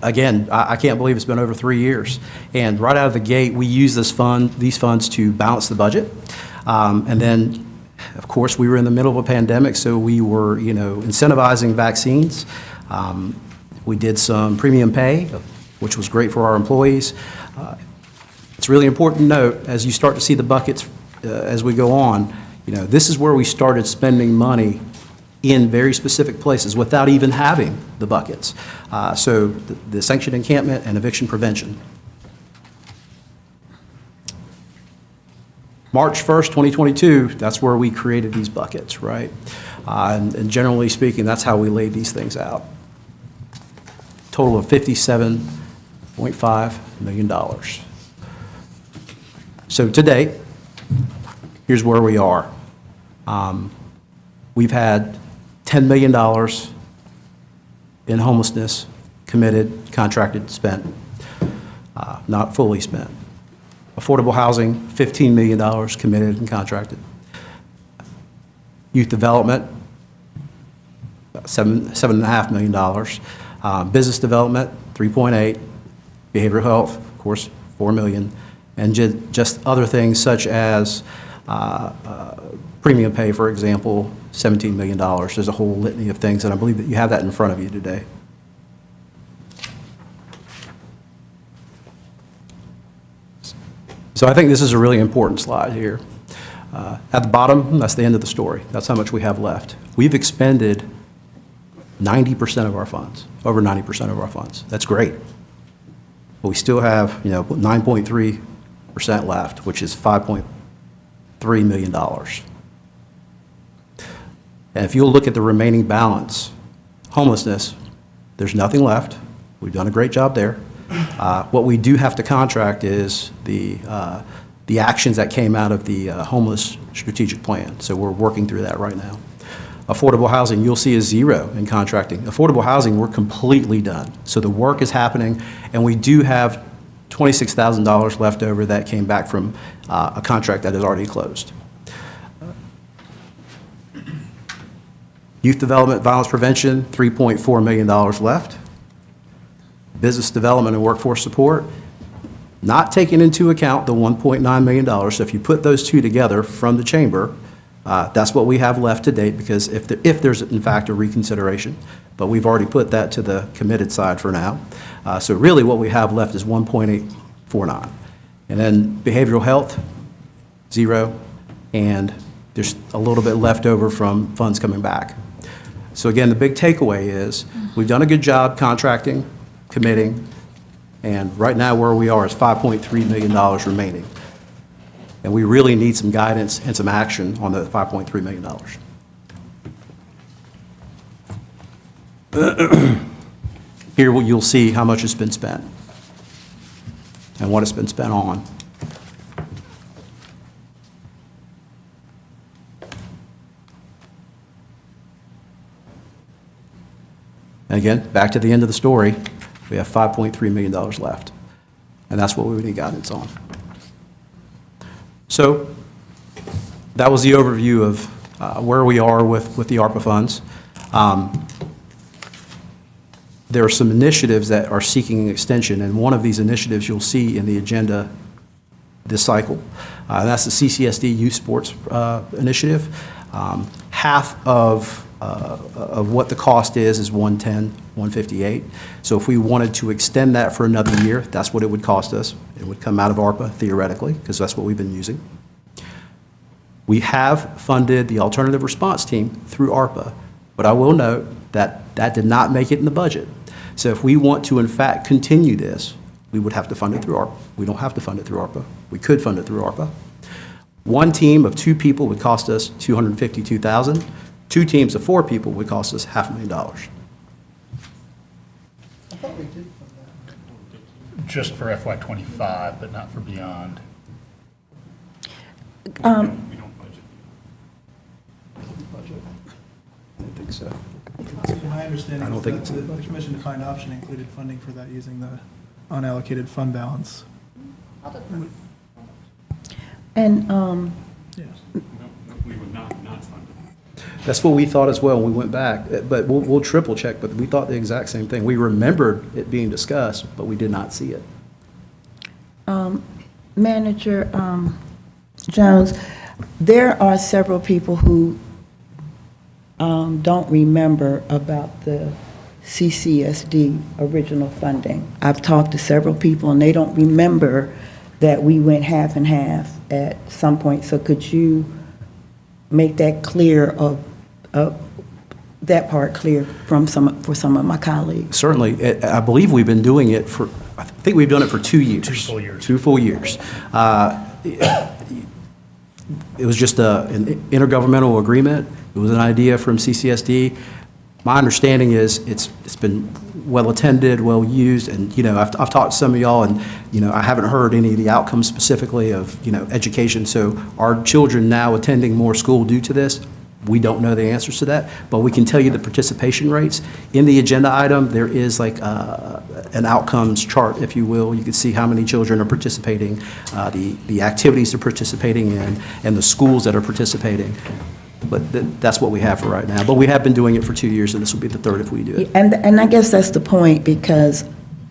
Again, I can't believe it's been over 3 years. And right out of the gate, we use these funds to balance the budget. And then, of course, we were in the middle of a pandemic, so we were, incentivizing vaccines. We did some premium pay, which was great for our employees. It's really important to note, as you start to see the buckets as we go on, this is where we started spending money in very specific places without even having the buckets. So the sanctioned encampment and eviction prevention. March 1st, 2022, that's where we created these buckets, right? And generally speaking, that's how we laid these things out. Total of $57.5 million. So to date, here's where we are. We've had $10 million in homelessness committed, contracted, spent, not fully spent. Affordable housing, $15 million committed and contracted. Youth development, $7.5 million. Business development, 3.8. Behavioral health, of course, 4 million. And just other things such as premium pay, for example, $17 million. There's a whole litany of things, and I believe that you have that in front of you today. So I think this is a really important slide here. At the bottom, that's the end of the story. That's how much we have left. We've expended 90% of our funds, over 90% of our funds. That's great. But we still have, 9.3% left, which is $5.3 million. And if you'll look at the remaining balance, homelessness, there's nothing left. We've done a great job there. What we do have to contract is the actions that came out of the homeless strategic plan. So we're working through that right now. Affordable housing, you'll see a zero in contracting. Affordable housing, we're completely done. So the work is happening, and we do have $26,000 left over that came back from a contract that is already closed. Youth development, violence prevention, $3.4 million left. Business development and workforce support, not taking into account the $1.9 million. So if you put those two together from the chamber, that's what we have left to date, because if there's in fact a reconsideration, but we've already put that to the committed side for now. So really what we have left is 1.849. And then behavioral health, zero, and there's a little bit left over from funds coming back. So again, the big takeaway is we've done a good job contracting, committing, and right now where we are is $5.3 million remaining. And we really need some guidance and some action on the $5.3 million. Here you'll see how much has been spent and what it's been spent on. And again, back to the end of the story, we have $5.3 million left, and that's what we would need guidance on. So that was the overview of where we are with the ARPA funds. There are some initiatives that are seeking an extension, and one of these initiatives you'll see in the agenda this cycle. That's the CCSD Youth Sports Initiative. Half of what the cost is 110, 158. So if we wanted to extend that for another year, that's what it would cost us. It would come out of ARPA theoretically, because that's what we've been using. We have funded the alternative response team through ARPA, but I will note that that did not make it in the budget. So if we want to in fact continue this, we would have to fund it through ARPA. We don't have to fund it through ARPA. We could fund it through ARPA. One team of 2 people would cost us $252,000. 2 teams of 4 people would cost us $500,000. Just for FY '25, but not for beyond. We don't budget. I don't think so. My understanding I don't is think that it's in the commission defined option included funding for that using the unallocated fund balance. And We would not fund it. That's what we thought as well when we went back, but we'll triple check, but we thought the exact same thing. We remembered it being discussed, but we did not see it. Manager Jones, there are several people who don't remember about the CCSD original funding. I've talked to several people, and they don't remember that we went half and half at some point. So could you make that clear, of that part clear for some of my colleagues? Certainly. I believe we've been doing it for, I think we've done it for 2 years. 2 full years. 2 full years. It was just an intergovernmental agreement. It was an idea from CCSD. My understanding is it's been well-attended, well-used, and, I've talked to some of y'all, and, I haven't heard any of the outcomes specifically of, education. So are children now attending more school due to this? We don't know the answers to that, but we can tell you the participation rates. In the agenda item, there is like an outcomes chart, if you will. You can see how many children are participating, the activities they're participating in, and the schools that are participating. But that's what we have for right now. But we have been doing it for 2 years, and this will be the 3rd if we do it. And I guess that's the point, because,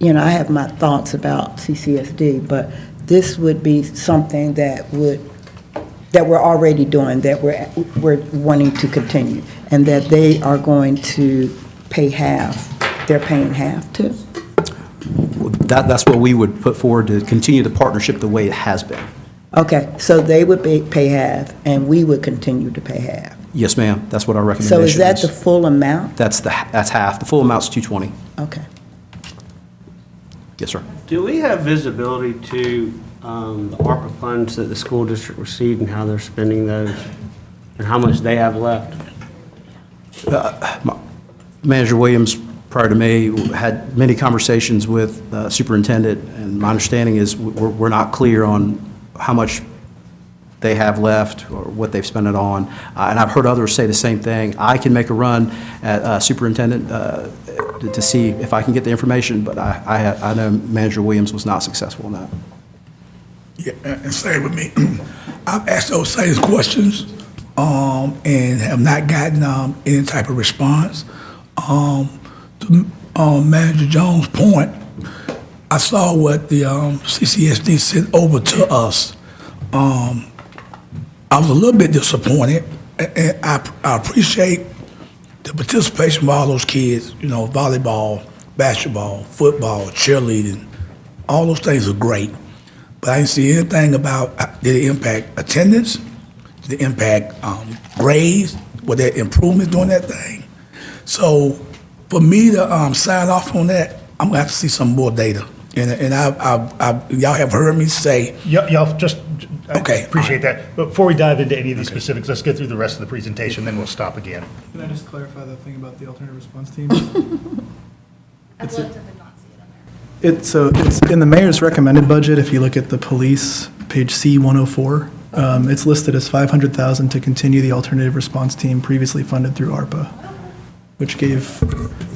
I have my thoughts about CCSD, but this would be something that we're already doing, that we're wanting to continue, and that they are going to pay half. They're paying half too? That's what we would put forward, to continue the partnership the way it has been. Okay, so they would pay half, and we would continue to pay half. Yes, ma'am, that's what our So recommendation is. is that the full amount? That's half. The full amount's 220. Okay. Yes, sir. Do we have visibility to the ARPA funds that the school district received and how they're spending those? And how much they have left? Manager Williams, prior to me, had many conversations with superintendent, and my understanding is we're not clear on how much they have left or what they've spent it on. And I've heard others say the same thing. I can make a run at superintendent to see if I can get the information, but I know Manager Williams was not successful in that. Yeah, and stay with me. I've asked those same questions, and have not gotten any type of response. To Manager Jones' point, I saw what the CCSD sent over to us. I was a little bit disappointed, and I appreciate the participation of all those kids, volleyball, basketball, football, cheerleading. All those things are great. But I didn't see anything about did it impact attendance, did it impact grades, were there improvements during that thing? So for me to sign off on that, I'm gonna have to see some more data. And y'all have heard me say, Y'all just, I Okay, appreciate that. But before we dive into any of these specifics, let's get through the rest of the presentation, then we'll stop again. Can I just clarify the thing about the alternative response team? It's in the mayor's recommended budget. If you look at the police, page C104, it's listed as $500,000 to continue the alternative response team previously funded through ARPA, which gave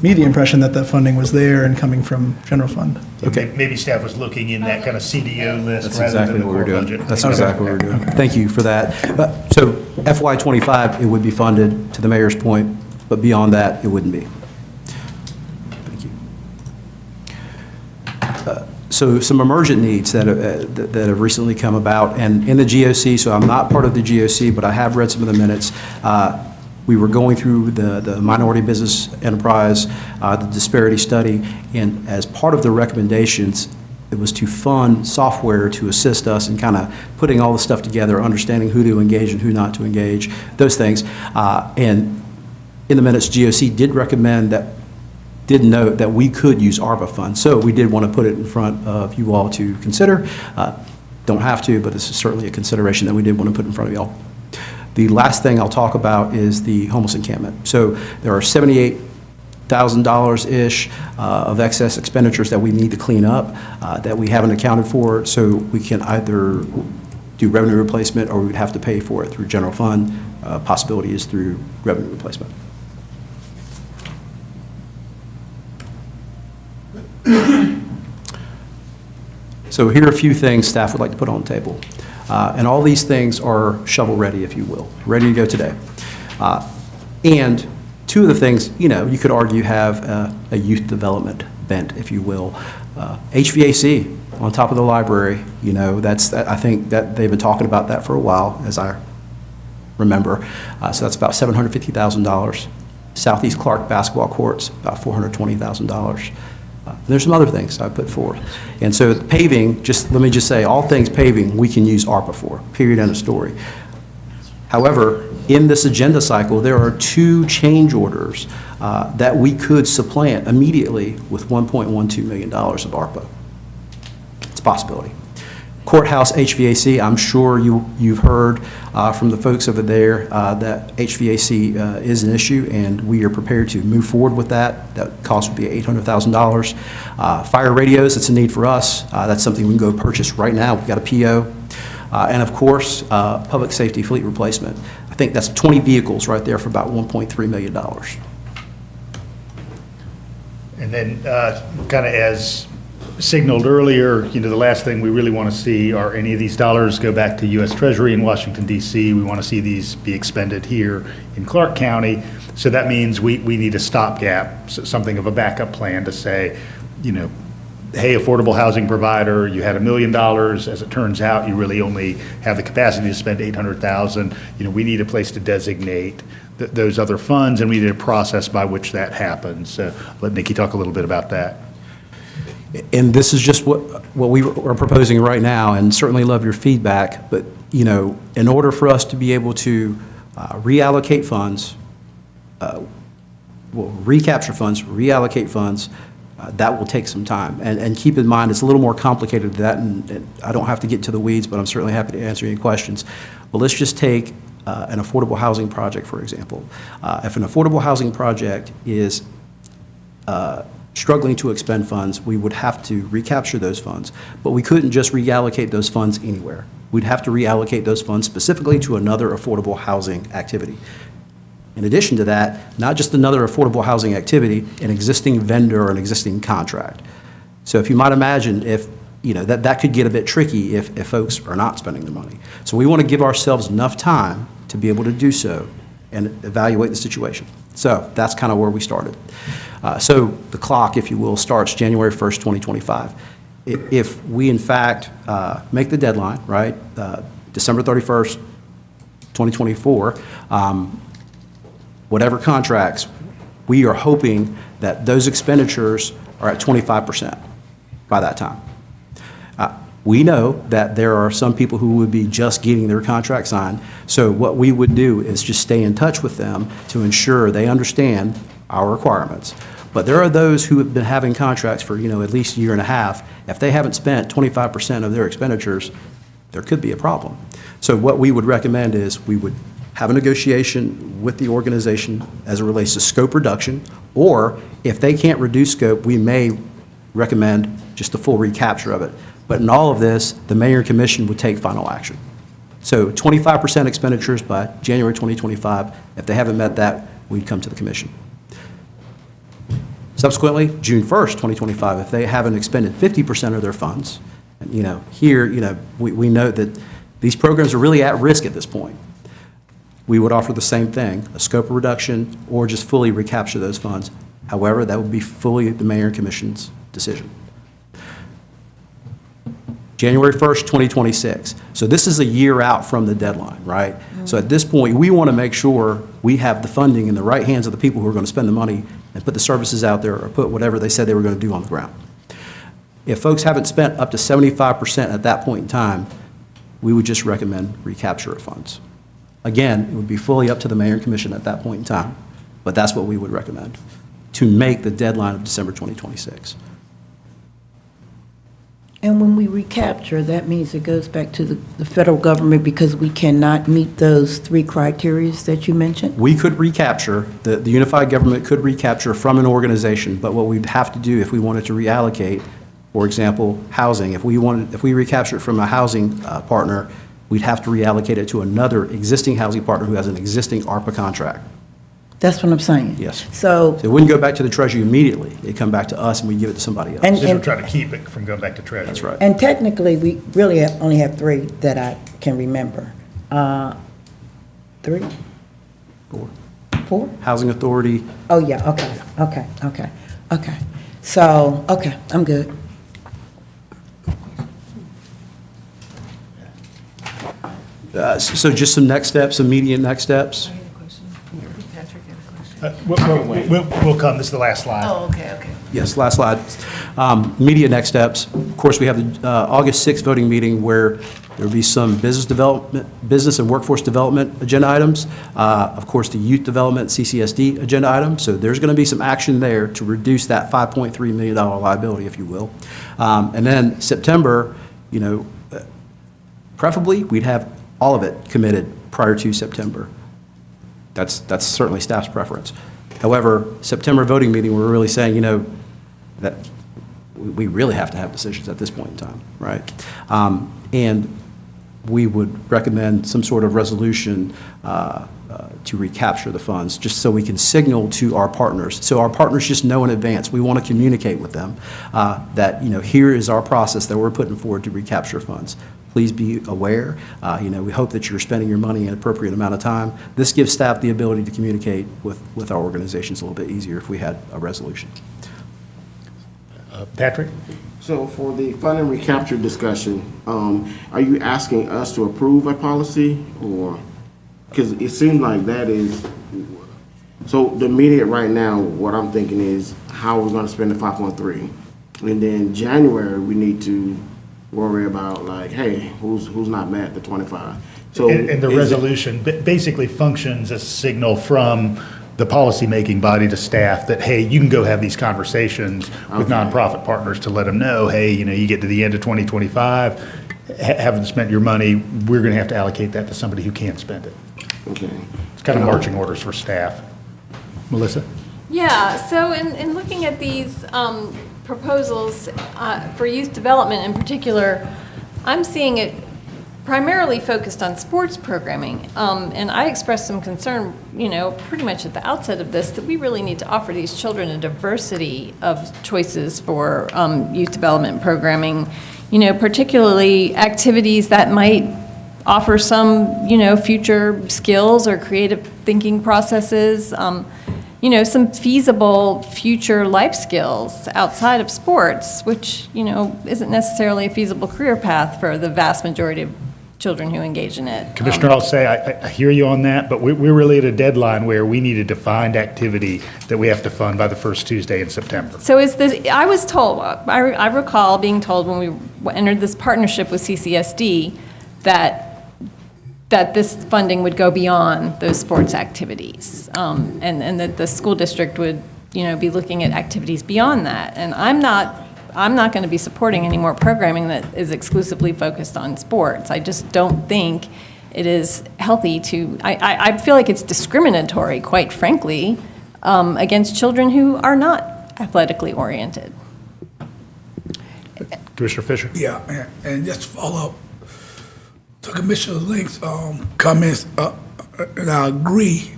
me the impression that that funding was there and coming from general fund. Okay. Maybe staff was looking in that kind of CDO list That's rather than exactly the what we're core doing. budget. That's exactly what we're doing. Thank you for that. So FY '25, it would be funded, to the mayor's point, but beyond that, it wouldn't be. Thank you. So some emergent needs that have recently come about, and in the GOC, so I'm not part of the GOC, but I have read some of the minutes. We were going through the minority business enterprise, the disparity study, and as part of the recommendations, it was to fund software to assist us in kind of putting all the stuff together, understanding who to engage and who not to engage, those things. And in the minutes, GOC did recommend that, did note that we could use ARPA funds. So we did want to put it in front of you all to consider. Don't have to, but this is certainly a consideration that we did want to put in front of you all. The last thing I'll talk about is the homeless encampment. So there are $78,000-ish of excess expenditures that we need to clean up that we haven't accounted for. So we can either do revenue replacement or we'd have to pay for it through general fund. Possibility is through revenue replacement. So here are a few things staff would like to put on the table. And all these things are shovel-ready, if you will, ready to go today. And two of the things, you could argue have a youth development bent, if you will. HVAC on top of the library, I think that they've been talking about that for a while, as I remember. So that's about $750,000. Southeast Clarke basketball courts, about $420,000. There's some other things I put forth. And so paving, let me just say, all things paving, we can use ARPA for, period, end of story. However, in this agenda cycle, there are two change orders that we could supplant immediately with $1.12 million of ARPA. It's a possibility. Courthouse HVAC, I'm sure you've heard from the folks over there that HVAC is an issue, and we are prepared to move forward with that. That cost would be $800,000. Fire radios, it's a need for us. That's something we can go purchase right now. We've got a PO. And of course, public safety fleet replacement. I think that's 20 vehicles right there for about $1.3 million. And then, kind of as signaled earlier, the last thing we really want to see are any of these dollars go back to U.S. Treasury in Washington, D.C. We want to see these be expended here in Clarke County. So that means we need a stopgap, something of a backup plan to say, hey, affordable housing provider, you had $1 million. As it turns out, you really only have the capacity to spend $800,000. We need a place to designate those other funds, and we need a process by which that happens. So let Nikki talk a little bit about that. And this is just what we are proposing right now, and certainly love your feedback. But, in order for us to be able to reallocate funds, will recapture funds, reallocate funds. That will take some time. And keep in mind, it's a little more complicated than that, and I don't have to get into the weeds, but I'm certainly happy to answer any questions. Well, let's just take an affordable housing project, for example. If an affordable housing project is struggling to expend funds, we would have to recapture those funds. But we couldn't just reallocate those funds anywhere. We'd have to reallocate those funds specifically to another affordable housing activity. In addition to that, not just another affordable housing activity, an existing vendor or an existing contract. So if you might imagine, if, that could get a bit tricky if folks are not spending the money. So we want to give ourselves enough time to be able to do so and evaluate the situation. So that's kind of where we started. So the clock, if you will, starts January 1st, 2025. If we, in fact, make the deadline, right, December 31st, 2024, whatever contracts, we are hoping that those expenditures are at 25% by that time. We know that there are some people who would be just getting their contract signed, so what we would do is just stay in touch with them to ensure they understand our requirements. But there are those who have been having contracts for, at least a year and a half. If they haven't spent 25% of their expenditures, there could be a problem. So what we would recommend is we would have a negotiation with the organization as it relates to scope reduction, or if they can't reduce scope, we may recommend just a full recapture of it. But in all of this, the mayor and commission would take final action. So 25% expenditures by January 2025. If they haven't met that, we'd come to the commission. Subsequently, June 1st, 2025, if they haven't expended 50% of their funds, here, we know that these programs are really at risk at this point. We would offer the same thing, a scope reduction, or just fully recapture those funds. However, that would be fully the mayor and commission's decision. January 1st, 2026. So this is a year out from the deadline, right? So at this point, we want to make sure we have the funding in the right hands of the people who are going to spend the money and put the services out there or put whatever they said they were going to do on the ground. If folks haven't spent up to 75% at that point in time, we would just recommend recapture of funds. Again, it would be fully up to the mayor and commission at that point in time, but that's what we would recommend to make the deadline of December 2026. And when we recapture, that means it goes back to the federal government because we cannot meet those 3 criteria that you mentioned? We could recapture, the unified government could recapture from an organization, but what we'd have to do if we wanted to reallocate, for example, housing, if we recapture it from a housing partner, we'd have to reallocate it to another existing housing partner who has an existing ARPA contract. That's what I'm saying. Yes. So it wouldn't go back to the Treasury immediately. It'd come back to us and we give it to somebody else. And- Just we're trying to keep it from going back to Treasury. That's right. And technically, we really only have 3 that I can remember. 3? 4. 4? Housing Authority. Oh, yeah, okay. So, okay, I'm good. So just some next steps, immediate next steps. We'll come, this is the last slide. Oh, okay. Yes, last slide. Immediate next steps. Of course, we have the August 6th voting meeting where there will be some business and workforce development agenda items. Of course, the youth development CCSD agenda item. So there's going to be some action there to reduce that $5.3 million liability, if you will. And then September, preferably, we'd have all of it committed prior to September. That's certainly staff's preference. However, September voting meeting, we're really saying, that we really have to have decisions at this point in time, right? And we would recommend some sort of resolution to recapture the funds, just so we can signal to our partners. So our partners just know in advance. We want to communicate with them that, here is our process that we're putting forward to recapture funds. Please be aware. We hope that you're spending your money in an appropriate amount of time. This gives staff the ability to communicate with our organizations a little bit easier if we had a resolution. Patrick? So for the fund and recapture discussion, are you asking us to approve a policy or, because it seems like that is, so the immediate right now, what I'm thinking is how we're going to spend the 5.3. And then January, we need to worry about like, hey, who's not met the 25. So And the is it- resolution basically functions as a signal from the policymaking body to staff that, hey, you can go have these conversations with nonprofit partners to let them know, hey, you get to the end of 2025, haven't spent your money, we're going to have to allocate that to somebody who can spend it. Okay. It's kind of marching orders for staff. Melissa? Yeah, so in looking at these proposals for youth development in particular, I'm seeing it primarily focused on sports programming. And I expressed some concern, pretty much at the outset of this, that we really need to offer these children a diversity of choices for youth development programming, particularly activities that might offer some, future skills or creative thinking processes, some feasible future life skills outside of sports, which, isn't necessarily a feasible career path for the vast majority of children who engage in it. Commissioner, I'll say, I hear you on that, but we're really at a deadline where we need a defined activity that we have to fund by the first Tuesday in September. So is this, I was told, I recall being told when we entered this partnership with CCSD that this funding would go beyond those sports activities, and that the school district would, be looking at activities beyond that. And I'm not going to be supporting any more programming that is exclusively focused on sports. I just don't think it is healthy to, I feel like it's discriminatory, quite frankly, against children who are not athletically oriented. Commissioner Fisher? Yeah, and just to follow up to Commissioner Link's comments, and I agree.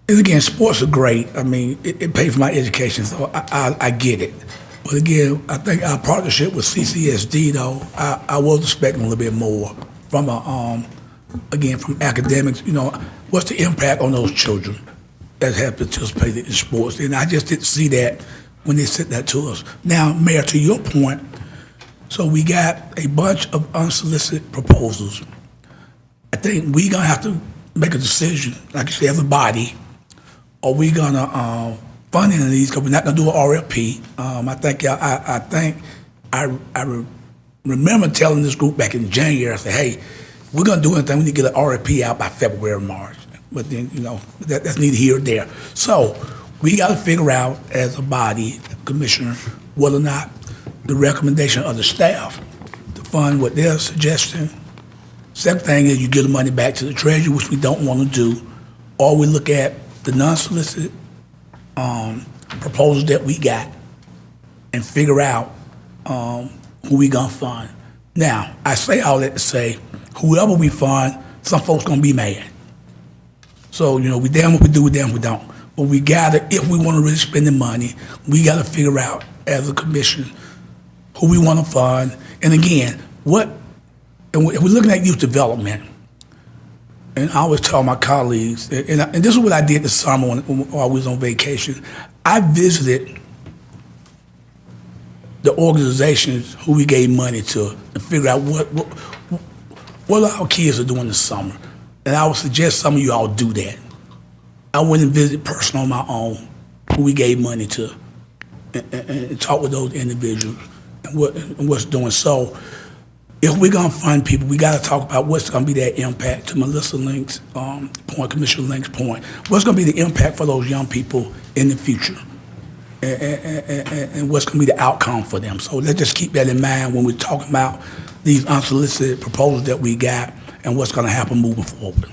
And again, sports are great. I mean, it pays for my education, so I get it. But again, I think our partnership with CCSD, though, I was expecting a little bit more from again, from academics. What's the impact on those children that have participated in sports? And I just didn't see that when they sent that to us. Now, Mayor, to your point, so we got a bunch of unsolicited proposals. I think we're gonna have to make a decision, like you say, as a body. Are we gonna fund any of these? Because we're not gonna do an RFP. I remember telling this group back in January. I said, "Hey, we're gonna do anything. We need to get an RFP out by February or March." But then, that's neither here or there. So we got to figure out as a body, Commissioner, whether or not the recommendation of the staff to fund what they're suggesting. Second thing is you give the money back to the treasury, which we don't want to do, or we look at the non-solicited proposals that we got and figure out who we gonna fund. Now, I say all that to say, whoever we fund, some folks gonna be mad. So, we damn what we do, we damn what we don't. But we gotta, if we wanna really spend the money, we gotta figure out as a commission who we wanna fund. And again, if we're looking at youth development, and I always tell my colleagues, and this is what I did this summer while I was on vacation. I visited the organizations who we gave money to figure out what our kids are doing this summer. And I would suggest some of you all do that. I went and visited personally on my own who we gave money to and talk with those individuals and what's doing. So if we're gonna fund people, we gotta talk about what's gonna be that impact, to Melissa Link's point, Commissioner Link's point. What's gonna be the impact for those young people in the future? And what's gonna be the outcome for them? So let's just keep that in mind when we're talking about these unsolicited proposals that we got and what's gonna happen moving forward.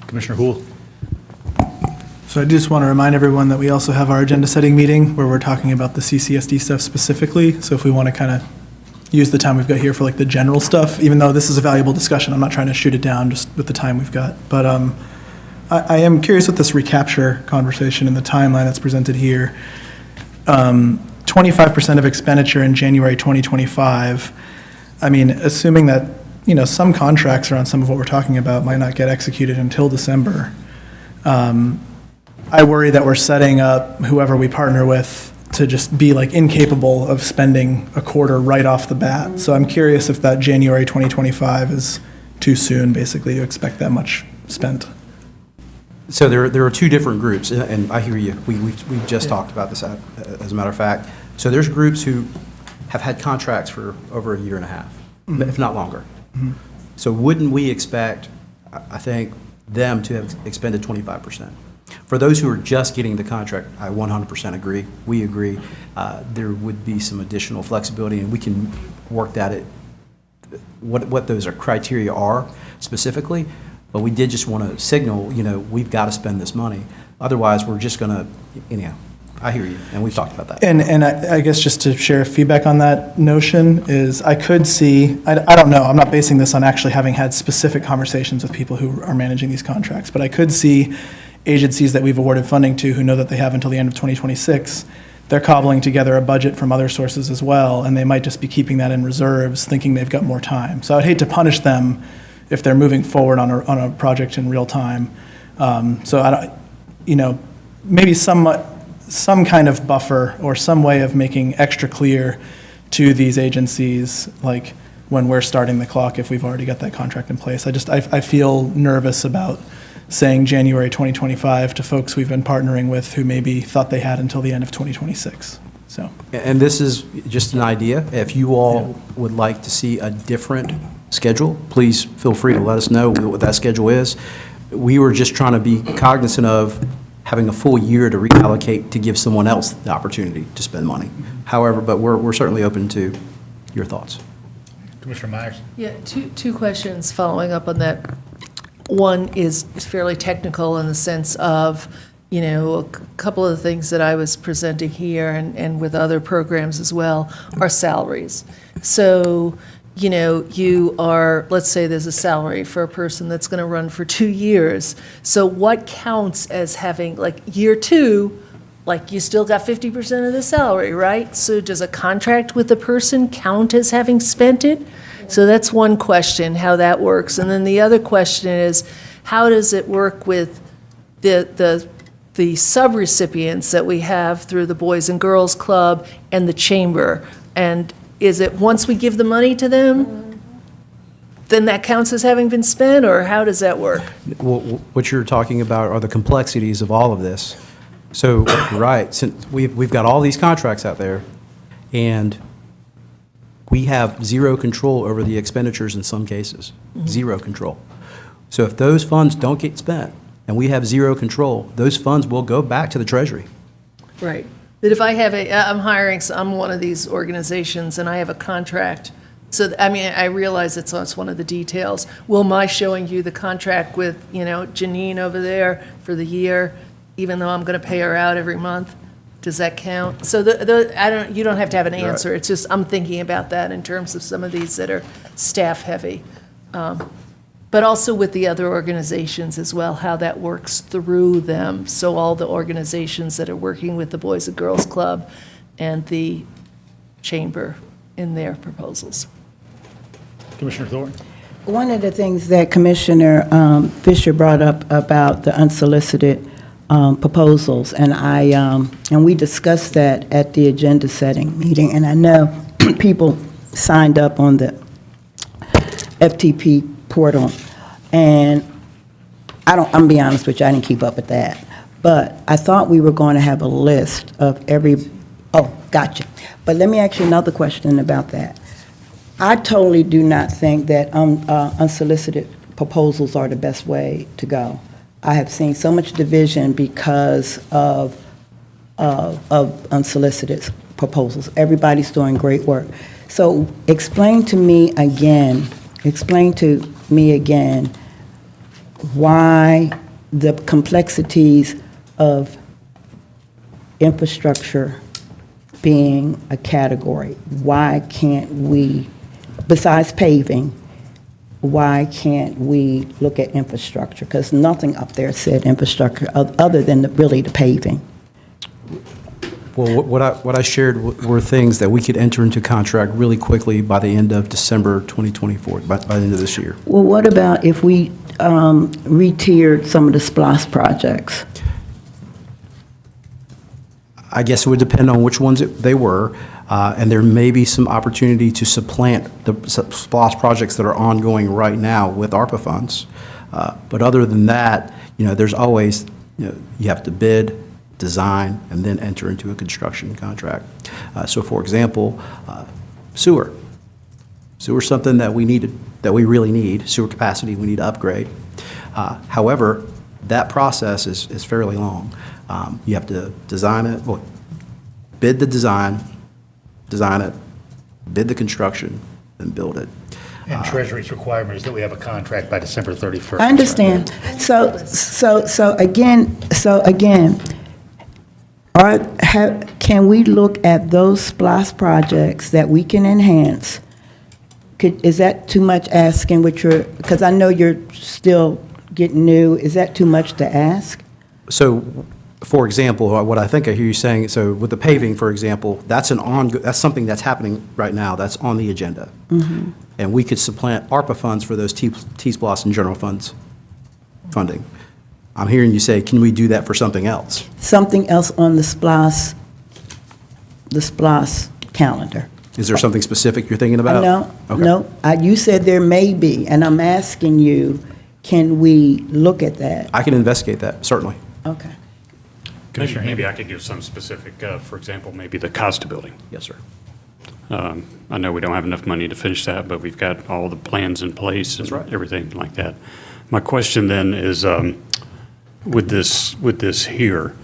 Commissioner Houle? So I just want to remind everyone that we also have our agenda setting meeting where we're talking about the CCSD stuff specifically. So if we want to kind of use the time we've got here for like the general stuff, even though this is a valuable discussion, I'm not trying to shoot it down just with the time we've got. But I am curious with this recapture conversation and the timeline that's presented here. 25% of expenditure in January 2025. I mean, assuming that, some contracts around some of what we're talking about might not get executed until December. I worry that we're setting up whoever we partner with to just be like incapable of spending a quarter right off the bat. So I'm curious if that January 2025 is too soon, basically, to expect that much spent. So there are two different groups, and I hear you. We just talked about this, as a matter of fact. So there's groups who have had contracts for over a year and a half, if not longer. So wouldn't we expect, I think, them to have expended 25%? For those who are just getting the contract, I 100% agree. We agree. There would be some additional flexibility, and we can work that at what those criteria are specifically. But we did just want to signal, we've got to spend this money. Otherwise, we're just going to, anyhow. I hear you, and we've talked about that. And I guess just to share feedback on that notion is I could see, I don't know, I'm not basing this on actually having had specific conversations with people who are managing these contracts, but I could see agencies that we've awarded funding to who know that they have until the end of 2026, they're cobbling together a budget from other sources as well, and they might just be keeping that in reserves, thinking they've got more time. So I'd hate to punish them if they're moving forward on a project in real time. So I don't, maybe some kind of buffer or some way of making extra clear to these agencies, like when we're starting the clock, if we've already got that contract in place. I feel nervous about saying January 2025 to folks we've been partnering with who maybe thought they had until the end of 2026. So. And this is just an idea. If you all would like to see a different schedule, please feel free to let us know what that schedule is. We were just trying to be cognizant of having a full year to reallocate to give someone else the opportunity to spend money. However, but we're certainly open to your thoughts. Commissioner Myers? Yeah, two questions following up on that. One is fairly technical in the sense of, a couple of the things that I was presenting here and with other programs as well are salaries. So, you are, let's say there's a salary for a person that's going to run for 2 years. So what counts as having, like, year 2, like, you still got 50% of the salary, right? So does a contract with the person count as having spent it? So that's one question, how that works. And then the other question is, how does it work with the sub-recipients that we have through the Boys and Girls Club and the Chamber? And is it once we give the money to them, then that counts as having been spent, or how does that work? Well, what you're talking about are the complexities of all of this. So, right, since we've got all these contracts out there, and we have zero control over the expenditures in some cases, zero control. So if those funds don't get spent, and we have zero control, those funds will go back to the Treasury. Right. But if I have I'm one of these organizations and I have a contract, so, I realize it's one of the details. Will my showing you the contract with, Janine over there for the year, even though I'm going to pay her out every month, does that count? So you don't have to have an answer. It's just, I'm thinking about that in terms of some of these that are staff heavy. But also with the other organizations as well, how that works through them. So all the organizations that are working with the Boys and Girls Club and the Chamber in their proposals. Commissioner Thornton? One of the things that Commissioner Fisher brought up about the unsolicited proposals, and we discussed that at the agenda setting meeting, and I know people signed up on the FTP portal, and I'm gonna be honest with you, I didn't keep up with that, but I thought we were going to have a list of gotcha. But let me ask you another question about that. I totally do not think that unsolicited proposals are the best way to go. I have seen so much division because of unsolicited proposals. Everybody's doing great work. So explain to me again why the complexities of infrastructure being a category. Why can't we, besides paving, why can't we look at infrastructure? Because nothing up there said infrastructure other than really the paving. Well, what I shared were things that we could enter into contract really quickly by the end of December 2024, by the end of this year. Well, what about if we re-tiered some of the SPLOST projects? I guess it would depend on which ones they were, and there may be some opportunity to supplant the SPLOST projects that are ongoing right now with ARPA funds. But other than that, there's always, you have to bid, design, and then enter into a construction contract. So for example, sewer. Sewer's something that we need to that we really need, sewer capacity we need to upgrade. However, that process is fairly long. You have to design it, well, bid the design it, bid the construction, and build it. And Treasury's requirement is that we have a contract by December 31st. I understand. So again, can we look at those SPLOST projects that we can enhance? Is that too much asking, because I know you're still getting new, is that too much to ask? So, for example, what I think I hear you saying, so with the paving, for example, that's something that's happening right now, that's on the agenda. And we could supplant ARPA funds for those T-SPLOST and general funds funding. I'm hearing you say, can we do that for something else? Something else on the SPLOST calendar? Is there something specific you're thinking about? No, Okay. no. You said there may be, and I'm asking you, can we look at that? I can investigate that, certainly. Okay. Maybe I could give some specific, for example, maybe the Costa Building. Yes, sir. I know we don't have enough money to finish that, but we've got all the plans in place and everything like that. My question then is, with this here,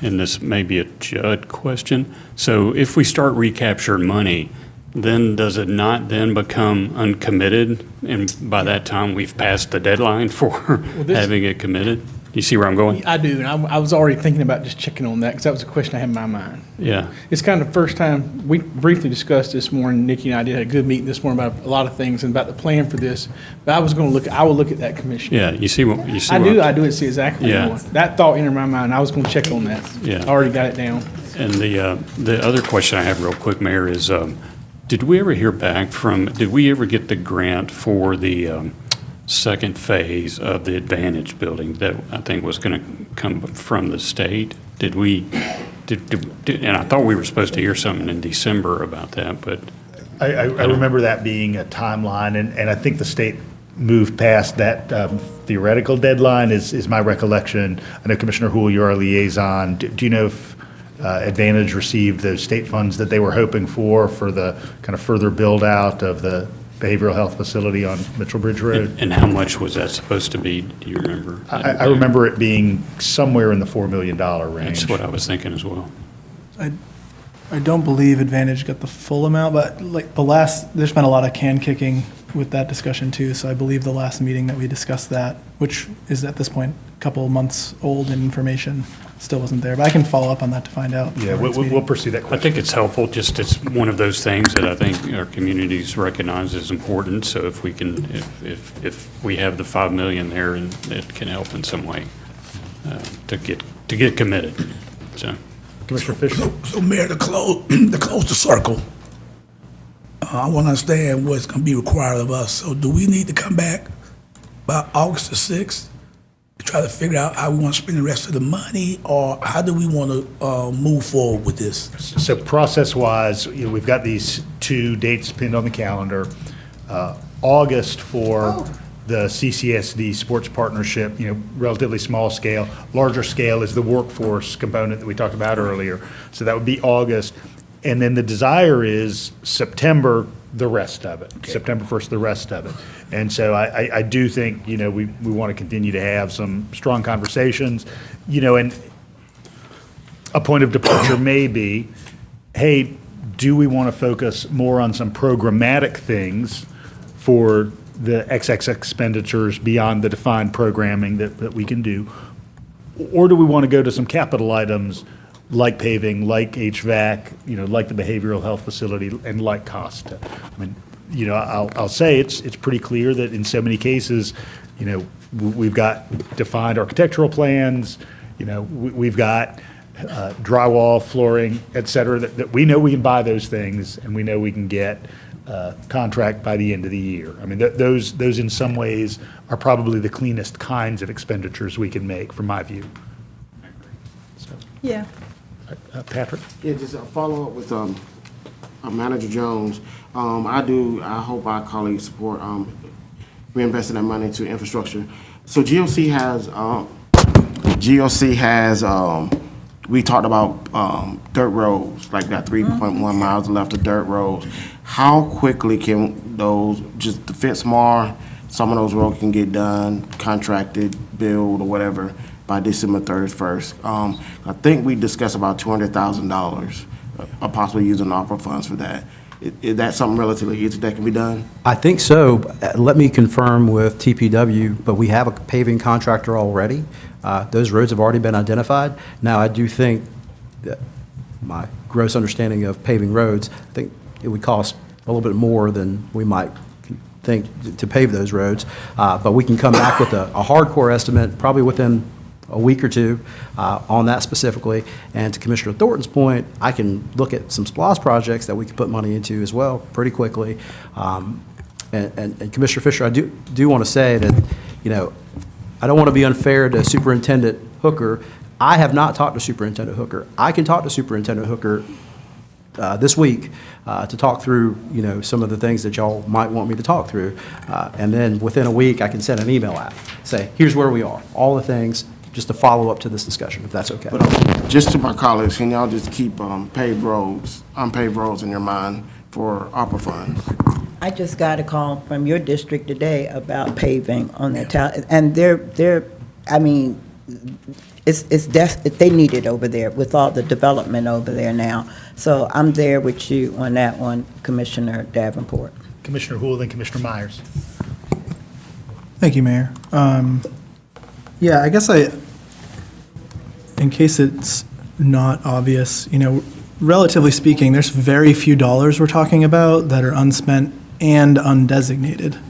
and this may be a Judd question, so if we start recapturing money, then does it not then become uncommitted? And by that time, we've passed the deadline for having it committed? You see where I'm going? I do, and I was already thinking about just checking on that, because that was a question I had in my mind. Yeah. It's kind of the first time, we briefly discussed this morning, Nikki and I did a good meeting this morning about a lot of things and about the plan for this, but I will look at that, Commissioner. Yeah, you see what, you see I what? do see exactly what Yeah. you want. That thought entered my mind, I was gonna check on that. Yeah. I already got it down. And the other question I have real quick, Mayor, is did we ever get the grant for the second phase of the Advantage building that I think was going to come from the state? And I thought we were supposed to hear something in December about that, but. I remember that being a timeline, and I think the state moved past that theoretical deadline, is my recollection. I know Commissioner Houle, you're our liaison. Do you know if Advantage received those state funds that they were hoping for the kind of further build-out of the behavioral health facility on Mitchell Bridge Road? And how much was that supposed to be? Do you remember? I remember it being somewhere in the $4 million range. That's what I was thinking as well. I don't believe Advantage got the full amount, but like there's been a lot of can kicking with that discussion too. So I believe the last meeting that we discussed that, which is at this point a couple months old and information still wasn't there. But I can follow up on that to find out. Yeah, we'll pursue that I question. think it's helpful, just it's one of those things that I think our communities recognize as important. So if we can, if we have the 5 million there, and it can help in some way to get committed. So. Commissioner Fisher? So Mayor, to close the circle, I want to understand what's going to be required of us. So do we need to come back by August the 6th to try to figure out how we want to spend the rest of the money, or how do we want to move forward with this? So process-wise, we've got these two dates pinned on the calendar. August for the CCSD sports partnership, relatively small scale. Larger scale is the workforce component that we talked about earlier. So that would be August. And then the desire is September, the rest of it. Okay. September 1st, the rest of it. And so I do think, we want to continue to have some strong conversations, and a point of departure may be, hey, do we want to focus more on some programmatic things for the XX expenditures beyond the defined programming that we can do? Or do we want to go to some capital items like paving, like HVAC, like the behavioral health facility, and like Costa? I mean, I'll say it's pretty clear that in so many cases, we've got defined architectural plans, we've got drywall, flooring, et cetera, that we know we can buy those things, and we know we can get contract by the end of the year. I mean, those in some ways are probably the cleanest kinds of expenditures we can make, from my view. Yeah. Patrick? Yeah, just a follow-up with Manager Jones. I hope our colleagues support reinvesting that money into infrastructure. So GOC has we talked about dirt roads, like that 3.1 miles left of dirt roads. How quickly can those, just to fit small, some of those roads can get done, contracted, billed, or whatever, by December 31st. I think we discussed about $200,000, possibly using ARPA funds for that. Is that something relatively easy that can be done? I think so. Let me confirm with TPW, but we have a paving contractor already. Those roads have already been identified. Now, I do think that my gross understanding of paving roads, I think it would cost a little bit more than we might think to pave those roads. But we can come back with a hardcore estimate, probably within a week or two, on that specifically. And to Commissioner Thornton's point, I can look at some SPLOST projects that we could put money into as well pretty quickly. And Commissioner Fisher, I do want to say that, you know, I don't want to be unfair to Superintendent Hooker. I have not talked to Superintendent Hooker. I can talk to Superintendent Hooker this week to talk through, you know, some of the things that y'all might want me to talk through. And then within a week, I can send an email out, say, here's where we are, all the things, just to follow up to this discussion, if that's okay. But just to my colleagues, can y'all just keep unpaved roads in your mind for ARPA funds? I just got a call from your district today about paving on that town, and they're, I mean, they need it over there with all the development over there now. So I'm there with you on that one, Commissioner Davenport. Commissioner Houle, then Commissioner Myers. Thank you, Mayor. Yeah, I guess in case it's not obvious, you know, relatively speaking, there's very few dollars we're talking about that are unspent and undesignated,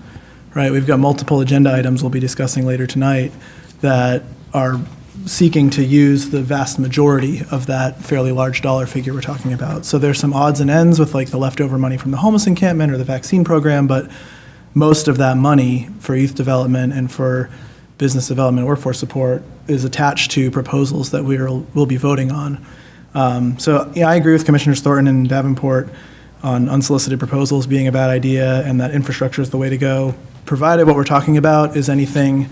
right? We've got multiple agenda items we'll be discussing later tonight that are seeking to use the vast majority of that fairly large dollar figure we're talking about. So there's some odds and ends with like the leftover money from the homeless encampment or the vaccine program, but most of that money for youth development and for business development, workforce support is attached to proposals that we'll be voting on. So yeah, I agree with Commissioners Thornton and Davenport on unsolicited proposals being a bad idea and that infrastructure is the way to go, provided what we're talking about is anything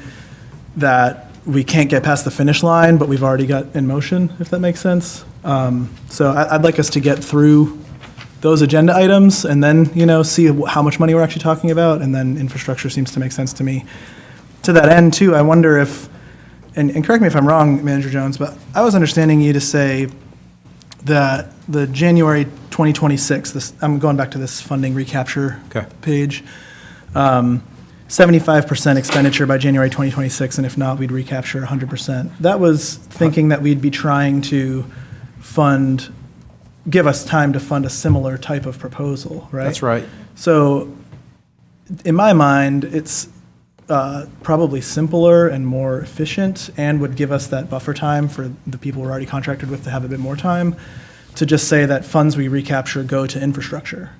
that we can't get past the finish line, but we've already got in motion, if that makes sense. So I'd like us to get through those agenda items and then, you know, see how much money we're actually talking about, and then infrastructure seems to make sense to me. To that end, too, I wonder if, and correct me if I'm wrong, Manager Jones, but I was understanding you to say that the January 2026, I'm going back to this funding recapture page, 75% expenditure by January 2026, and if not, we'd recapture 100%. That was thinking that we'd be trying to give us time to fund a similar type of proposal, right? That's right. So in my mind, it's probably simpler and more efficient and would give us that buffer time for the people we're already contracted with to have a bit more time to just say that funds we recapture go to infrastructure.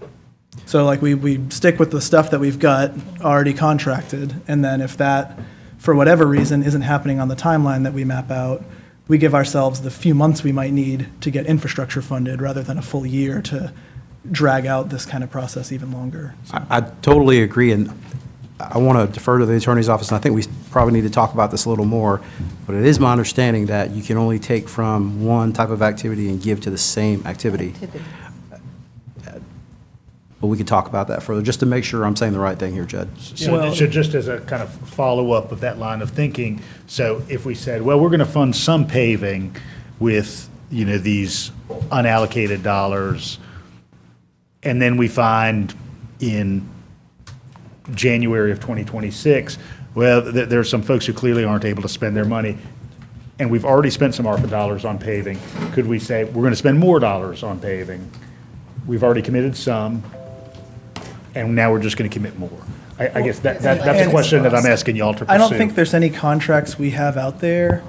So like we stick with the stuff that we've got already contracted, and then if that, for whatever reason, isn't happening on the timeline that we map out, we give ourselves the few months we might need to get infrastructure funded rather than a full year to drag out this kind of process even longer. So. I totally agree, and I want to defer to the Attorney's Office, and I think we probably need to talk about this a little more, but it is my understanding that you can only take from one type of activity and give to the same activity. But we can talk about that further, just to make sure I'm saying the right thing here, Judd. So just as a kind of follow-up of that line of thinking, so if we said, well, we're going to fund some paving with, you know, these unallocated dollars, and then we find in January of 2026, well, there are some folks who clearly aren't able to spend their money, and we've already spent some ARPA dollars on paving. Could we say, we're going to spend more dollars on paving? We've already committed some, and now we're just going to commit more. I guess that's a question that I'm asking y'all to pursue. I don't think there's any contracts we have out there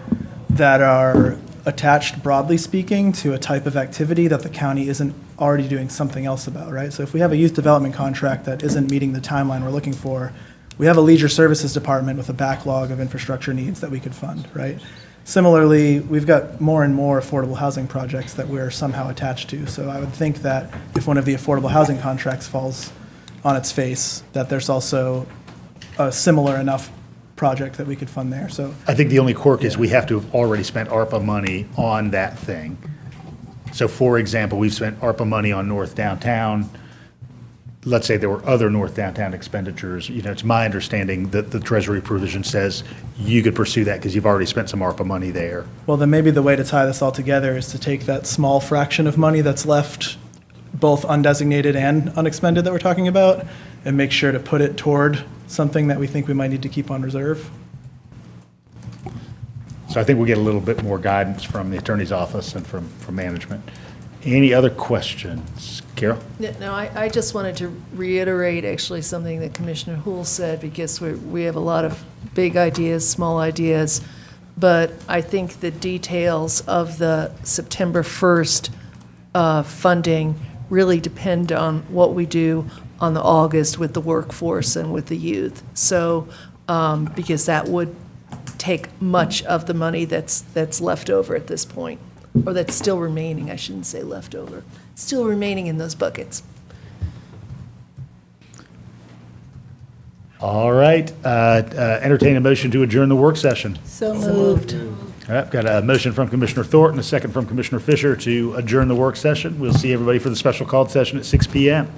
that are attached, broadly speaking, to a type of activity that the county isn't already doing something else about, right? So if we have a youth development contract that isn't meeting the timeline we're looking for, we have a leisure services department with a backlog of infrastructure needs that we could fund, right? Similarly, we've got more and more affordable housing projects that we're somehow attached to. So I would think that if one of the affordable housing contracts falls on its face, that there's also a similar enough project that we could fund there. So I think the only quirk is we have to have already spent ARPA money on that thing. So for example, we've spent ARPA money on North Downtown. let's say there were other North Downtown expenditures, it's my understanding that the Treasury provision says you could pursue that because you've already spent some ARPA money there. Well, then maybe the way to tie this all together is to take that small fraction of money that's left, both undesignated and unexpended that we're talking about, and make sure to put it toward something that we think we might need to keep on reserve. So I think we'll get a little bit more guidance from the attorney's office and from management. Any other questions? Carol? No, I just wanted to reiterate actually something that Commissioner Hool said, because we have a lot of big ideas, small ideas, but I think the details of the September 1st funding really depend on what we do on the August with the workforce and with the youth. So, because that would take much of the money that's left over at this point, or that's still remaining, I shouldn't say left over, still remaining in those buckets. All right, entertain a motion to adjourn the work session. So moved. All right, I've got a motion from Commissioner Thornton, a second from Commissioner Fisher to adjourn the work session. We'll see everybody for the special called session at 6 PM.